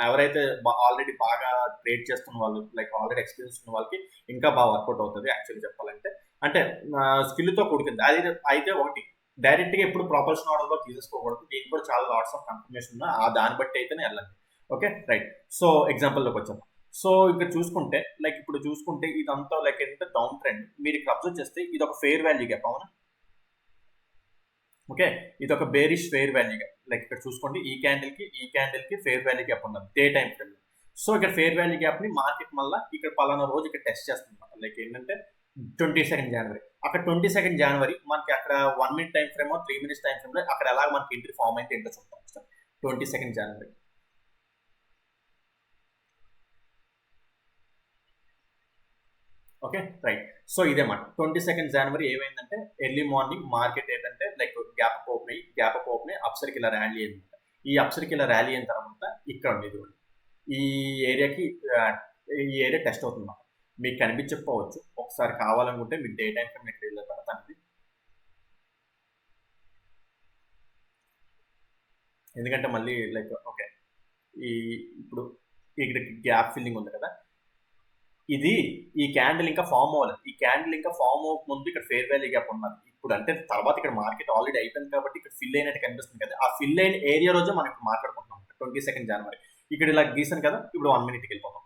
ఎవరైతే ఆల్రెడీ బాగా ట్రేడ్ చేస్తున్న వాళ్ళు, లైక్ ఆల్రెడీ ఎక్స్పీరియన్స్ ఉన్న వాళ్ళకి ఇంకా బాగా వర్కౌట్ అవుతుంది యాక్చువల్లీ చెప్పాలంటే. అంటే స్కిల్తో కూడుకుంది అది. అయితే ఒకటి, డైరెక్ట్గా ఎప్పుడు ప్రొపల్షన్ ఆర్డర్ బ్లాక్ తీసేసుకోకూడదు. దీనికి కూడా చాలా లాట్స్ ఆఫ్ కన్ఫర్మేషన్ ఉన్నా దాన్ని బట్టి అయితేనే వెళ్ళండి. Okay, right. సో ఎగ్జాంపుల్లోకి వచ్చాం. సో ఇక్కడ చూసుకుంటే లైక్ ఇప్పుడు చూసుకుంటే ఇదంతా లైక్ ఏంటంటే డౌన్ ట్రెండ్. మీరు ఇక్కడ అబ్జర్వ్ చేస్తే ఇది ఒక ఫెయిర్ వాల్యూ గ్యాప్, అవునా? ఓకే, ఇది ఒక bearish fair value gap. Like ఇక్కడ చూసుకోండి, ఈ క్యాండిల్ కి ఫెయిర్ వాల్యూ గ్యాప్ ఉన్నది డే టైం ఫ్రేమ్. సో ఇక్కడ ఫెయిర్ వాల్యూ గ్యాప్ ని మార్కెట్ మళ్ళీ ఇక్కడ పలానా రోజు ఇక్కడ టెస్ట్ చేస్తుంది. లైక్ ఏంటంటే 22 జనవరి. అక్కడ 22 జనవరి మనకి అక్కడ 1 minute time frame 3 minutes time frame లో అక్కడ ఎలాగ మనకి ఎంట్రీ ఫామ్ అయితే ఏంటో చూద్దాం. 22 జనవరి. Okay, right. సో ఇదే మాట 22 జనవరి ఏమైందంటే ఎర్లీ మార్నింగ్ మార్కెట్ ఏంటంటే లైక్ గ్యాప్ అప్ ఓపెన్ అయ్యి అప్ సర్కిల్ ర్యాలీ అయింది. ఈ అప్ సర్కిల్ ర్యాలీ అయిన తర్వాత ఇక్కడ ఉంది ఈ ఏరియాకి, ఈ ఏరియా టెస్ట్ అవుతుంది. మీకు కనిపించకపోవచ్చు, ఒకసారి కావాలనుకుంటే మీకు డే టైం ఫ్రేమ్ ఇక్కడ పెడతాను. ఎందుకంటే మళ్ళీ లైక్ ఓకే, ఇప్పుడు ఇక్కడ గ్యాప్ ఫిల్లింగ్ ఉంది కదా, ఇది ఈ క్యాండిల్ ఇంకా ఫామ్ అవ్వలేదు. ఈ క్యాండిల్ ఇంకా ఫామ్ అవ్వక ముందు ఇక్కడ ఫెయిర్ వాల్యూ గ్యాప్ ఉన్నది. ఇప్పుడు అంటే తర్వాత ఇక్కడ మార్కెట్ ఆల్రెడీ అయిపోయింది కాబట్టి ఇక్కడ ఫిల్ అయినట్టు కనిపిస్తుంది కదా. ఆ ఫిల్ అయిన ఏరియా రోజు మనం ఇప్పుడు మాట్లాడుకుంటున్నాం. 22 జనవరి ఇక్కడ ఇలా గీసాను కదా. ఇప్పుడు 1 మినిట్కి వెళ్ళిపోతాం.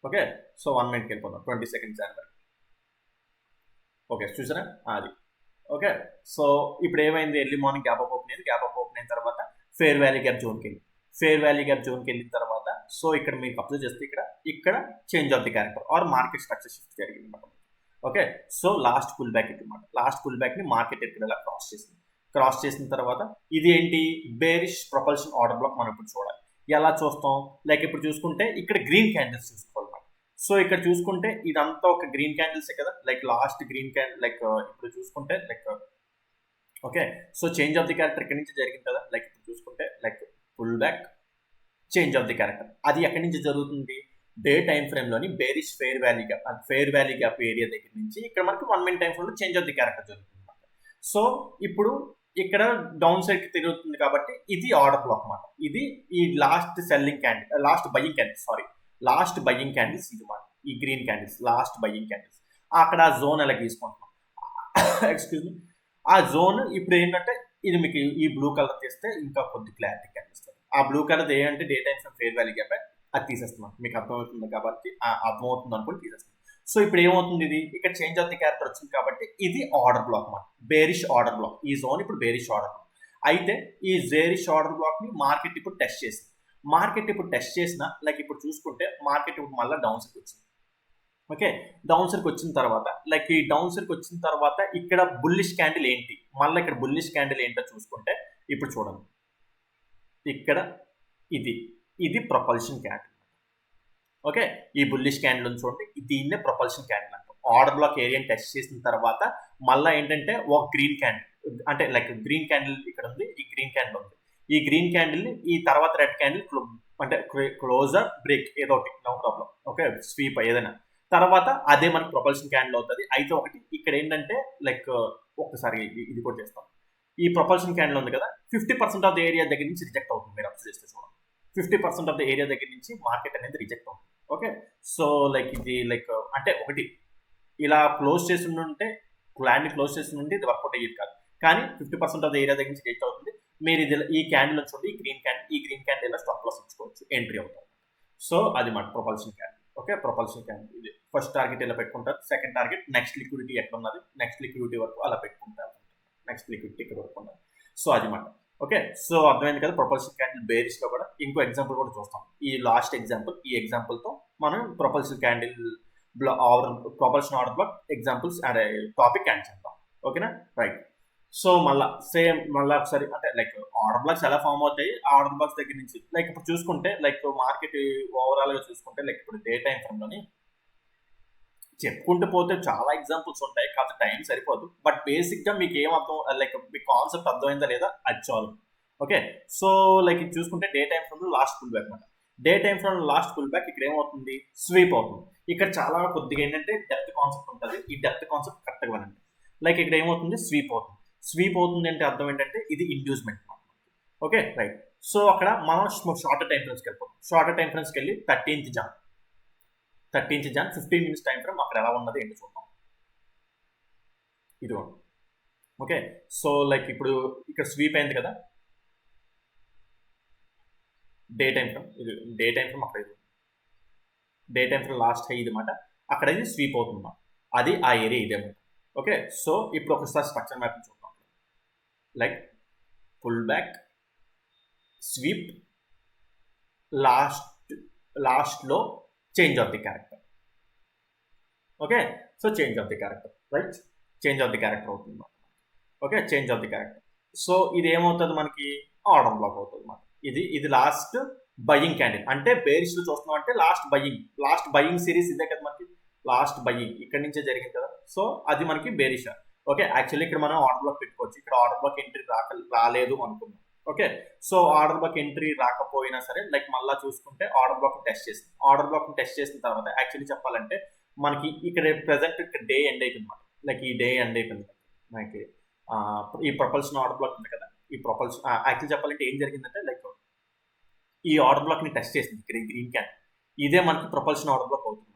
ఓకే, సో 1 మినిట్కి వెళ్ళిపోతాం 22 జనవరి. ఓకే, చూసారా అది. ఓకే, సో ఇప్పుడు ఏమైంది, early morning gap up open అయిన తర్వాత ఫెయిర్ వాల్యూ గ్యాప్ జోన్కి వెళ్ళిన తర్వాత సో ఇక్కడ మీకు అబ్జర్వ్ చేస్తే ఇక్కడ change of the character or market structure shift జరిగింది అనమాట. Okay, so last pull back అనమాట. లాస్ట్ పుల్ బ్యాక్ ని మార్కెట్ ఇక్కడ ఇలా క్రాస్ చేసిన తర్వాత ఇది ఏంటి, బేరిష్ ప్రొపల్షన్ ఆర్డర్ బ్లాక్. మనం ఇప్పుడు చూడాలి. ఎలా చూస్తాం, లైక్ ఇప్పుడు చూసుకుంటే ఇక్కడ గ్రీన్ క్యాండిల్స్ చూసుకోవాలన్నమాట. సో ఇక్కడ చూసుకుంటే ఇదంతా ఒక గ్రీన్ క్యాండిల్సే కదా, like last green candle. Like ఇప్పుడు చూసుకుంటే like okay, so change of the character ఇక్కడ నుంచి జరిగింది కదా. లైక్ ఇప్పుడు చూసుకుంటే like pull back, change of the character. అది ఎక్కడి నుంచి జరుగుతుంది, డే టైం ఫ్రేమ్ లోని bearish fair value gap area దగ్గర నుంచి ఇక్కడ మనకి 1 మినిట్ టైం ఫ్రేమ్ లో చేంజ్ ఆఫ్ ది క్యారెక్టర్ జరుగుతుంది. సో ఇప్పుడు ఇక్కడ డౌన్ సైడ్ కి తిరుగుతుంది కాబట్టి ఇది ఆర్డర్ బ్లాక్ అన్నమాట. ఇది ఈ లాస్ట్ బయ్యింగ్ క్యాండిల్స్ ఇది మాట. ఈ green candles last buying candles. అక్కడ ఆ జోన్ ఎలా గీసుకుంటున్నాం. ఎక్స్క్యూజ్ మీ, ఆ జోన్ ఇప్పుడు ఏంటంటే ఇది మీకు ఈ బ్లూ కలర్ తీస్తే ఇంకా కొద్ది క్లారిటీ కనిపిస్తుంది. ఆ బ్లూ కలర్ ఏంటంటే day times fair value gap, అది తీసేస్తున్నాం. మీకు అర్థమవుతుంది కాబట్టి అర్థమవుతుంది అనుకుని తీసేస్తున్నాం. సో ఇప్పుడు ఏమవుతుంది, ఇది ఇక్కడ చేంజ్ ఆఫ్ ది క్యారెక్టర్ వచ్చింది కాబట్టి ఇది ఆర్డర్ బ్లాక్ అన్నమాట. Bearish order black. ఈ జోన్ ఇప్పుడు బేరిష్ ఆర్డర్ బ్లాక్. అయితే ఈ బేరిష్ ఆర్డర్ బ్లాక్ ని మార్కెట్ ఇప్పుడు టెస్ట్ చేసిన లైక్ ఇప్పుడు చూసుకుంటే మార్కెట్ ఇప్పుడు మళ్ళీ డౌన్ సైడ్ వచ్చింది. ఓకే, డౌన్ సైడ్కి వచ్చిన తర్వాత లైక్ ఈ డౌన్ సైడ్కి వచ్చిన తర్వాత ఇక్కడ బుల్లిష్ క్యాండిల్ ఏంటి, మళ్ళీ ఇక్కడ బుల్లిష్ క్యాండిల్ ఏంటో చూసుకుంటే ఇప్పుడు చూడండి, ఇక్కడ ఇది ప్రొపల్షన్ క్యాండిల్. ఓకే, ఈ బుల్లిష్ క్యాండిల్ చూడండి, దీన్నే ప్రొపల్షన్ క్యాండిల్ అంటాం. ఆర్డర్ బ్లాక్ ఏరియాని టెస్ట్ చేసిన తర్వాత మళ్ళీ ఏంటంటే ఒక గ్రీన్ క్యాండిల్, అంటే లైక్ గ్రీన్ క్యాండిల్ ఇక్కడ ఉంది, ఈ గ్రీన్ క్యాండిల్ ఉంది. ఈ గ్రీన్ క్యాండిల్ ని ఈ తర్వాత రెడ్ క్యాండిల్ అంటే క్లోజర్ బ్రేక్ ఏదో ఒకటి, నో ప్రాబ్లం. ఓకే, స్వీప్ ఏదైనా తర్వాత అదే మనకి ప్రొపల్షన్ క్యాండిల్ అవుతుంది. అయితే ఒకటి ఇక్కడ ఏంటంటే లైక్ ఒక్కసారి ఇది కూడా చేస్తాం. ఈ ప్రొపల్షన్ క్యాండిల్ ఉంది కదా, 50% ఆఫ్ ద ఏరియా దగ్గర నుంచి రిజెక్ట్ అవుతుంది. మీరు అబ్జర్వ్ చేస్తే చూడండి, 50% ఆఫ్ ద ఏరియా దగ్గర నుంచి మార్కెట్ అనేది రిజెక్ట్ అవుతుంది. ఓకే, సో లైక్ ఇది లైక్ అంటే ఒకటి ఇలా క్లోజ్ చేసి ఉంటే ల్యాండ్ క్లోజ్ చేసి ఉంటే ఇది వర్కౌట్ అయ్యేది కాదు. కానీ 50% ఆఫ్ ద ఏరియా దగ్గర నుంచి రిజెక్ట్ అవుతుంది. మీరు ఇది ఈ క్యాండిల్ చూడండి, ఈ గ్రీన్ క్యాండిల్ స్టాప్ లాస్ ఇచ్చుకోవచ్చు, ఎంట్రీ అవుతుంది. సో అది మాట propulsion candle. Okay, propulsion candle ఇది ఫస్ట్ టార్గెట్ ఇలా పెట్టుకుంటారు. సెకండ్ టార్గెట్ నెక్స్ట్ లిక్విడిటీ ఎక్కడ ఉన్నది, నెక్స్ట్ లిక్విడిటీ వరకు అలా పెట్టుకుంటారు. నెక్స్ట్ లిక్విడిటీ ఇక్కడ వరకు ఉన్నది. సో అది మాట. ఓకే, సో అర్థమైంది కదా ప్రొపల్షన్ క్యాండిల్ బేరిష్ లో కూడా. ఇంకో ఎగ్జాంపుల్ కూడా చూస్తాం. ఈ లాస్ట్ ఎగ్జాంపుల్, ఈ ఎగ్జాంపుల్ తో మనం propulsion candle propulsion order black examples అనే టాపిక్ క్యాన్ చేద్దాం. ఓకేనా, రైట్. సో మళ్ళీ ఒకసారి అంటే లైక్ ఆర్డర్ బ్లాక్స్ ఎలా ఫామ్ అవుతాయి, ఆర్డర్ బ్లాక్స్ దగ్గర నుంచి లైక్ ఇప్పుడు చూసుకుంటే లైక్ మార్కెట్ ఓవరాల్ గా చూసుకుంటే లైక్ ఇప్పుడు డే టైం ఫ్రేమ్ లోని చెప్పుకుంటూ పోతే చాలా ఎగ్జాంపుల్స్ ఉంటాయి, కాకపోతే టైం సరిపోదు. బట్ బేసిక్గా మీకు ఏం అర్థం, లైక్ మీ కాన్సెప్ట్ అర్థమైందా లేదా అది చాలు. ఓకే, సో లైక్ ఇది చూసుకుంటే day time from last pull back అనమాట. Day time from last pull back ఇక్కడ ఏమవుతుంది, స్వీప్ అవుతుంది. ఇక్కడ చాలా కొద్దిగా ఏంటంటే డెప్త్ కాన్సెప్ట్ ఉంటుంది, ఈ డెప్త్ కాన్సెప్ట్ కరెక్ట్గా వినండి. లైక్ ఇక్కడ ఏమవుతుంది, స్వీప్ అవుతుంది. స్వీప్ అవుతుంది అంటే అర్థం ఏంటంటే ఇది ఇండ్యూస్మెంట్. Okay right. సో అక్కడ మనం షార్టర్ టైం ఫ్రేమ్స్కి వెళ్ళిపోతాం. షార్టర్ టైం ఫ్రేమ్స్కి వెళ్ళి 13th Jan 15 minutes time frame అక్కడ ఎలా ఉన్నది ఏంటి చూద్దాం. ఇది ఓకే. సో లైక్ ఇప్పుడు ఇక్కడ స్వీప్ అయింది కదా డే టైం ఫ్రేమ్, ఇది డే టైం ఫ్రేమ్. అక్కడ ఇది day time frame last high ఇది మాట, అక్కడ ఇది స్వీప్ అవుతుందా, అది ఆ ఏరియా ఇదే మాట. ఓకే, సో ఇప్పుడు ఒకసారి స్ట్రక్చర్ మ్యాపింగ్ చూద్దాం. లైక్ పుల్ బ్యాక్, స్వీప్, లాస్ట్లో change of the character. Okay, so change of the character, right, change of the character అవుతుంది. Okay, change of the character. So ఇది ఏమవుతుంది మనకి, ఆర్డర్ బ్లాక్ అవుతుంది అన్నమాట. ఇది లాస్ట్ బయింగ్ క్యాండిల్, అంటే బేరిష్ లో చూస్తున్నాం అంటే లాస్ట్ బయింగ్ సిరీస్ ఇదే కదా మనకి, లాస్ట్ బయింగ్ ఇక్కడ నుంచే జరిగింది కదా. సో అది మనకి బేరిష్. ఓకే, యాక్చువల్లీ ఇక్కడ మనం ఆర్డర్ బ్లాక్ పెట్టుకోవచ్చు. ఇక్కడ ఆర్డర్ బ్లాక్ ఎంట్రీ రాలేదు అనుకుందాం. Okay, so order block entry రాకపోయినా సరే లైక్ మళ్ళీ చూసుకుంటే ఆర్డర్ బ్లాక్ టెస్ట్ చేసిన తర్వాత యాక్చువల్లీ చెప్పాలంటే మనకి ఇక్కడ ప్రెసెంట్ ఇక్కడ డే ఎండ్ అయిపోయింది అనమాట. లైక్ ఈ డే ఎండ్ అయిపోయింది మనకి. ఈ ప్రొపల్షన్ ఆర్డర్ బ్లాక్ ఉంది కదా, ఈ ప్రొపల్షన్ యాక్చువల్లీ చెప్పాలంటే ఏం జరిగిందంటే లైక్ ఈ ఆర్డర్ బ్లాక్ ని టెస్ట్ చేసింది ఇక్కడ గ్రీన్ క్యాన్, ఇదే మనకి ప్రొపల్షన్ ఆర్డర్ బ్లాక్ అవుతుంది.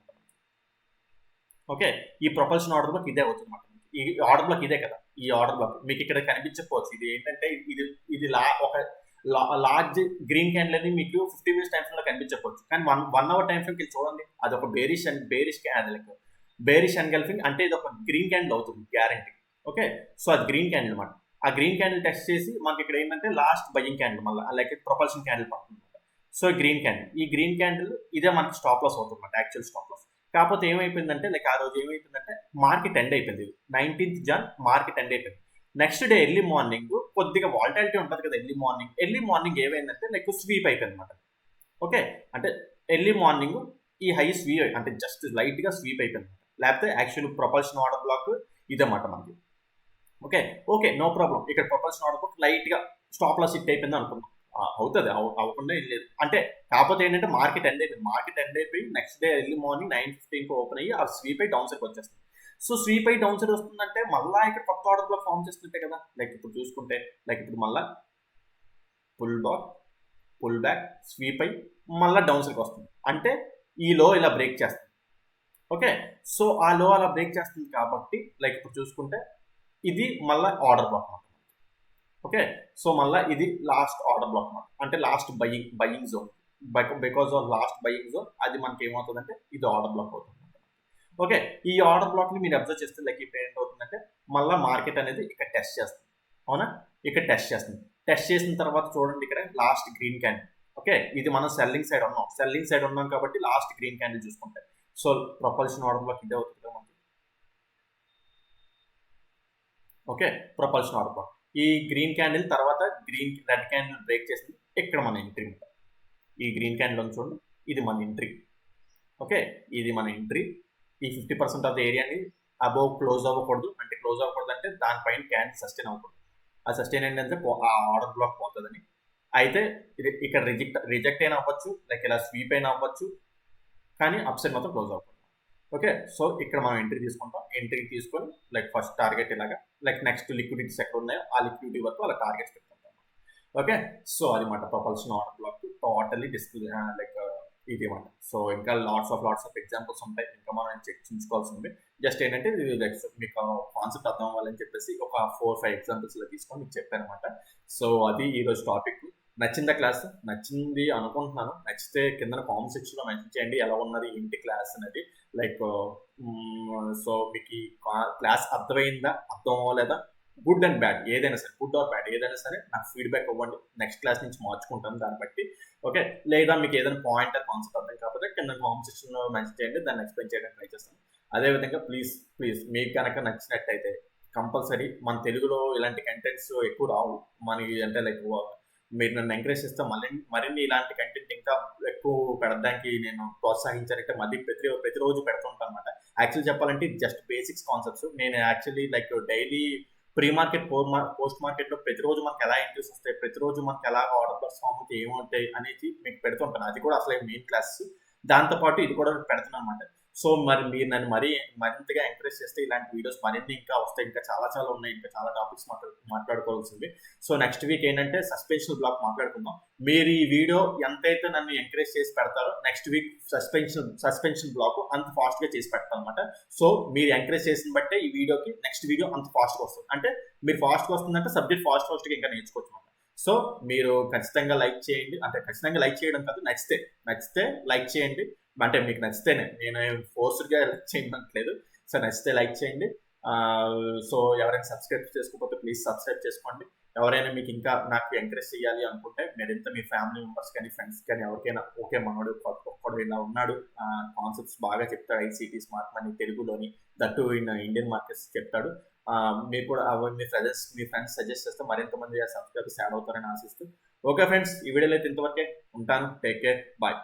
ఓకే, ఈ ప్రొపల్షన్ ఆర్డర్ బ్లాక్ ఇదే అవుతుంది అనమాట. ఈ ఆర్డర్ బ్లాక్ ఇదే కదా, ఈ ఆర్డర్ బ్లాక్ మీకు ఇక్కడ కనిపించకపోవచ్చు. ఇది ఏంటంటే ఇది ఒక లార్జ్ గ్రీన్ క్యాండిల్ అని మీకు 50 minutes టైం ఫ్రేమ్ లో కనిపించకపోవచ్చు, కానీ 1 hour టైం ఫ్రేమ్ కి చూడండి, అది ఒక బేరిష్ ఎన్గల్ఫింగ్, అంటే ఇది ఒక గ్రీన్ క్యాండిల్ అవుతుంది గ్యారంటీ. ఓకే, సో అది గ్రీన్ క్యాండిల్ అనమాట. ఆ గ్రీన్ క్యాండిల్ టెస్ట్ చేసి మనకి ఇక్కడ ఏంటంటే లాస్ట్ బయింగ్ క్యాండిల్ మళ్ళీ లైక్ ప్రొపల్షన్ క్యాండిల్ పడుతుంది. సో గ్రీన్ క్యాండిల్, ఈ గ్రీన్ క్యాండిల్ ఇదే మనకి స్టాప్ లాస్ అవుతుంది అనమాట, యాక్చువల్ స్టాప్ లాస్. కాకపోతే ఏమైపోయిందంటే లైక్ ఆ రోజు ఏమైపోయిందంటే మార్కెట్ ఎండ్ అయిపోయింది. 19th Jan మార్కెట్ ఎండ్ అయిపోయింది. నెక్స్ట్ డే ఎర్లీ మార్నింగ్ కొద్దిగా వాలటాలిటీ ఉంటుంది కదా, ఎర్లీ మార్నింగ్ ఏమైందంటే లైక్ స్వీప్ అయిపోయింది అనమాట. ఓకే, అంటే ఎర్లీ మార్నింగ్ ఈ హై స్వీప్ అంటే జస్ట్ లైట్ గా స్వీప్ అయిపోయింది, లేకపోతే యాక్చువల్ ప్రొపల్షన్ ఆర్డర్ బ్లాక్ ఇదన్నమాట మనకి. Okay no problem. ఇక్కడ ప్రొపల్షన్ ఆర్డర్ బ్లాక్ లైట్ గా స్టాప్ లాస్ హిట్ అయిపోయింది అనుకున్నాం, అవుతుంది, అవ్వకుండా ఏం లేదు. అంటే కాకపోతే ఏంటంటే మార్కెట్ ఎండ్ అయిపోయి next day early morning 9:15 open అయ్యి ఆ స్వీప్ అయి డౌన్ సైడ్ వచ్చేస్తుంది. సో స్వీప్ అయి డౌన్ సైడ్ వస్తుందంటే మళ్ళీ ఇక్కడ కొత్త ఆర్డర్ బ్లాక్ ఫామ్ చేస్తుంటే కదా. లైక్ ఇప్పుడు చూసుకుంటే లైక్ ఇప్పుడు మళ్ళీ పుల్ బ్యాక్ స్వీప్ అయి మళ్ళీ డౌన్ సైడ్కి వస్తుంది, అంటే ఈ లో ఇలా బ్రేక్ చేస్తుంది. ఓకే, సో ఆ లో అలా బ్రేక్ చేస్తుంది కాబట్టి లైక్ ఇప్పుడు చూసుకుంటే ఇది మళ్ళీ ఆర్డర్ బ్లాక్ అనమాట. ఓకే, సో మళ్ళీ ఇది లాస్ట్ ఆర్డర్ బ్లాక్ అనమాట, అంటే last buying zone. Because of last buying zone అది మనకి ఏమవుతుందంటే ఇది ఆర్డర్ బ్లాక్ అవుతుంది. ఓకే, ఈ ఆర్డర్ బ్లాక్ ని మీరు అబ్జర్వ్ చేస్తే లైక్ ఇప్పుడు ఏంటవుతుందంటే మళ్ళీ మార్కెట్ అనేది ఇక్కడ టెస్ట్ చేస్తుంది. అవునా, ఇక్కడ టెస్ట్ చేసిన తర్వాత చూడండి ఇక్కడ లాస్ట్ గ్రీన్ క్యాండిల్. ఓకే, ఇది మనం సెల్లింగ్ సైడ్ ఉన్నాం కాబట్టి లాస్ట్ గ్రీన్ క్యాండిల్ చూసుకుంటే సో ప్రొపల్షన్ ఆర్డర్ బ్లాక్ ఇదే అవుతుంది మనకి. ఓకే, ప్రొపల్షన్ ఆర్డర్ బ్లాక్ ఈ గ్రీన్ క్యాండిల్ తర్వాత రెడ్ క్యాండిల్ బ్రేక్ చేసింది, ఇక్కడ మన ఎంట్రీ ఉంటుంది. ఈ గ్రీన్ క్యాండిల్ చూడండి, ఇది మన ఎంట్రీ. ఓకే, ఇది మన ఎంట్రీ. ఈ 50% ఆఫ్ ద ఏరియాని అబోవ్ క్లోజ్ అవ్వకూడదు, అంటే దానిపైన క్యాండిల్ సస్టైన్ అవ్వకూడదు. ఆ సస్టైన్ ఏంటంటే ఆ ఆర్డర్ బ్లాక్ పోతుందని. అయితే ఇది ఇక్కడ రిజెక్ట్ అయినా అవ్వచ్చు, లైక్ ఇలా స్వీప్ అయినా అవ్వచ్చు, కానీ అప్ సైడ్ మాత్రం క్లోజ్ అవ్వకూడదు. ఓకే, సో ఇక్కడ మనం ఎంట్రీ తీసుకొని లైక్ ఫస్ట్ టార్గెట్ ఇలాగా లైక్ నెక్స్ట్ లిక్విడిటీస్ ఎక్కడ ఉన్నాయో ఆ లిక్విడిటీ వరకు అలా టార్గెట్స్ పెట్టుకుంటాం. ఓకే, సో అది మాట propulsion order black totally like ఇది మాట. సో ఇంకా లాట్స్ ఆఫ్ ఎగ్జాంపుల్స్ ఉంటాయి, ఇంకా మనం చర్చించుకోవాల్సింది. జస్ట్ ఏంటంటే మీకు కాన్సెప్ట్ అర్థం అవ్వాలని చెప్పేసి ఒక 4-5 ఎగ్జాంపుల్స్ ఇలా తీసుకొని మీకు చెప్పాను అనమాట. సో అది ఈరోజు టాపిక్. నచ్చిందా క్లాస్? నచ్చింది అనుకుంటున్నాను. నచ్చితే కింద కామెంట్ సెక్షన్ లో మెన్షన్ చేయండి ఎలా ఉన్నది ఏంటి క్లాస్ అనేది. లైక్ సో మీకు ఈ క్లాస్ అర్థమైందా, అర్థం అవ్వలేదా, గుడ్ అండ్ బ్యాడ్ ఏదైనా సరే, గుడ్ ఆర్ బ్యాడ్ ఏదైనా సరే నాకు ఫీడ్బ్యాక్ ఇవ్వండి, నెక్స్ట్ క్లాస్ నుంచి మార్చుకుంటాను దాన్ని బట్టి. ఓకే, లేదా మీకు ఏదైనా పాయింట్ ఆర్ కాన్సెప్ట్ అర్థం కాకపోతే కింద కామెంట్ సెక్షన్ లో మెన్షన్ చేయండి, దాన్ని ఎక్స్ప్లెయిన్ చేయడానికి ట్రై చేస్తాను. అదేవిధంగా ప్లీజ్ మీకు కనుక నచ్చినట్టయితే కంపల్సరీ మన తెలుగులో ఇలాంటి కంటెంట్స్ ఎక్కువ రావు మనకి, అంటే లైక్ మీరు నన్ను ఎంకరేజ్ చేస్తే మరిన్ని ఇలాంటి కంటెంట్ ఇంకా ఎక్కువ పెడడానికి నేను ప్రోత్సహించాలంటే మళ్ళీ ప్రతిరోజు పెడుతుంటాను అనమాట. యాక్చువల్లీ చెప్పాలంటే ఇది జస్ట్ బేసిక్స్ కాన్సెప్ట్స్. నేను actually like daily pre market, post మార్కెట్‌లో ప్రతిరోజు మనకు ఎలా ఎంట్రీస్ వస్తాయి, ప్రతిరోజు మనకు ఎలా ఆర్డర్ పర్ఫార్మ్ అవుతాయి, ఏముంటాయి అనేది మీకు పెడుతుంటాను. అది కూడా అసలే మెయిన్ క్లాస్. దాంతో పాటు ఇది కూడా పెడుతున్నానన్నమాట. సో, మరి మీరు నన్ను మరింతగా ఎంకరేజ్ చేస్తే ఇలాంటి వీడియోస్ మరిన్ని ఇంకా వస్తాయి. ఇంకా చాలా చాలా ఉన్నాయి. ఇంకా చాలా టాపిక్స్ మాట్లాడుకోవాల్సింది. సో, నెక్స్ట్ వీక్ ఏంటంటే సస్పెన్షన్ బ్లాక్ మాట్లాడుకుందాం. మీరు ఈ వీడియో ఎంతైతే నన్ను ఎంకరేజ్ చేసి పెడతారో నెక్స్ట్ వీక్ సస్పెన్షన్ బ్లాక్ అంత ఫాస్ట్‌గా చేసి పెడతానన్నమాట. సో, మీరు ఎంకరేజ్ చేసిన బట్టే ఈ వీడియోకి నెక్స్ట్ వీడియో అంత ఫాస్ట్‌గా వస్తుంది. అంటే మీరు ఫాస్ట్‌గా వస్తుందంటే సబ్జెక్ట్ ఫాస్ట్‌గా ఇంకా నేర్చుకోవచ్చు. సో, మీరు ఖచ్చితంగా లైక్ చేయండి. అంటే ఖచ్చితంగా లైక్ చేయడం కాదు, నచ్చితే లైక్ చేయండి. అంటే మీకు నచ్చితేనే, నేను ఫోర్స్డ్‌గా లైక్ చేయమనట్లేదు. సో, నచ్చితే లైక్ చేయండి. సో, ఎవరైనా సబ్స్క్రైబ్ చేసుకోకపోతే ప్లీజ్ సబ్స్క్రైబ్ చేసుకోండి. ఎవరైనా మీకు ఇంకా నాకు ఎంకరేజ్ చేయాలి అనుకుంటే మీరింత మీ ఫ్యామిలీ మెంబర్స్ కానీ, ఫ్రెండ్స్ కానీ ఎవరికైనా ఓకే మనోడు ఒక్కడు ఇలా ఉన్నాడు, కాన్సెప్ట్స్ బాగా చెప్తాడు, ఐసీటీ స్మార్ట్ మనీ తెలుగులోని, దట్టు ఇన్ ఇండియన్ మార్కెట్స్ చెప్తాడు. మీరు కూడా మీ ఫ్రెండ్స్ సజెస్ట్ చేస్తే మరింత మంది సబ్స్క్రైబర్స్ యాడ్ అవుతారని ఆశిస్తూ, ఓకే ఫ్రెండ్స్, ఈ వీడియోలో అయితే ఇంతవరకే ఉంటాను. Take care, bye.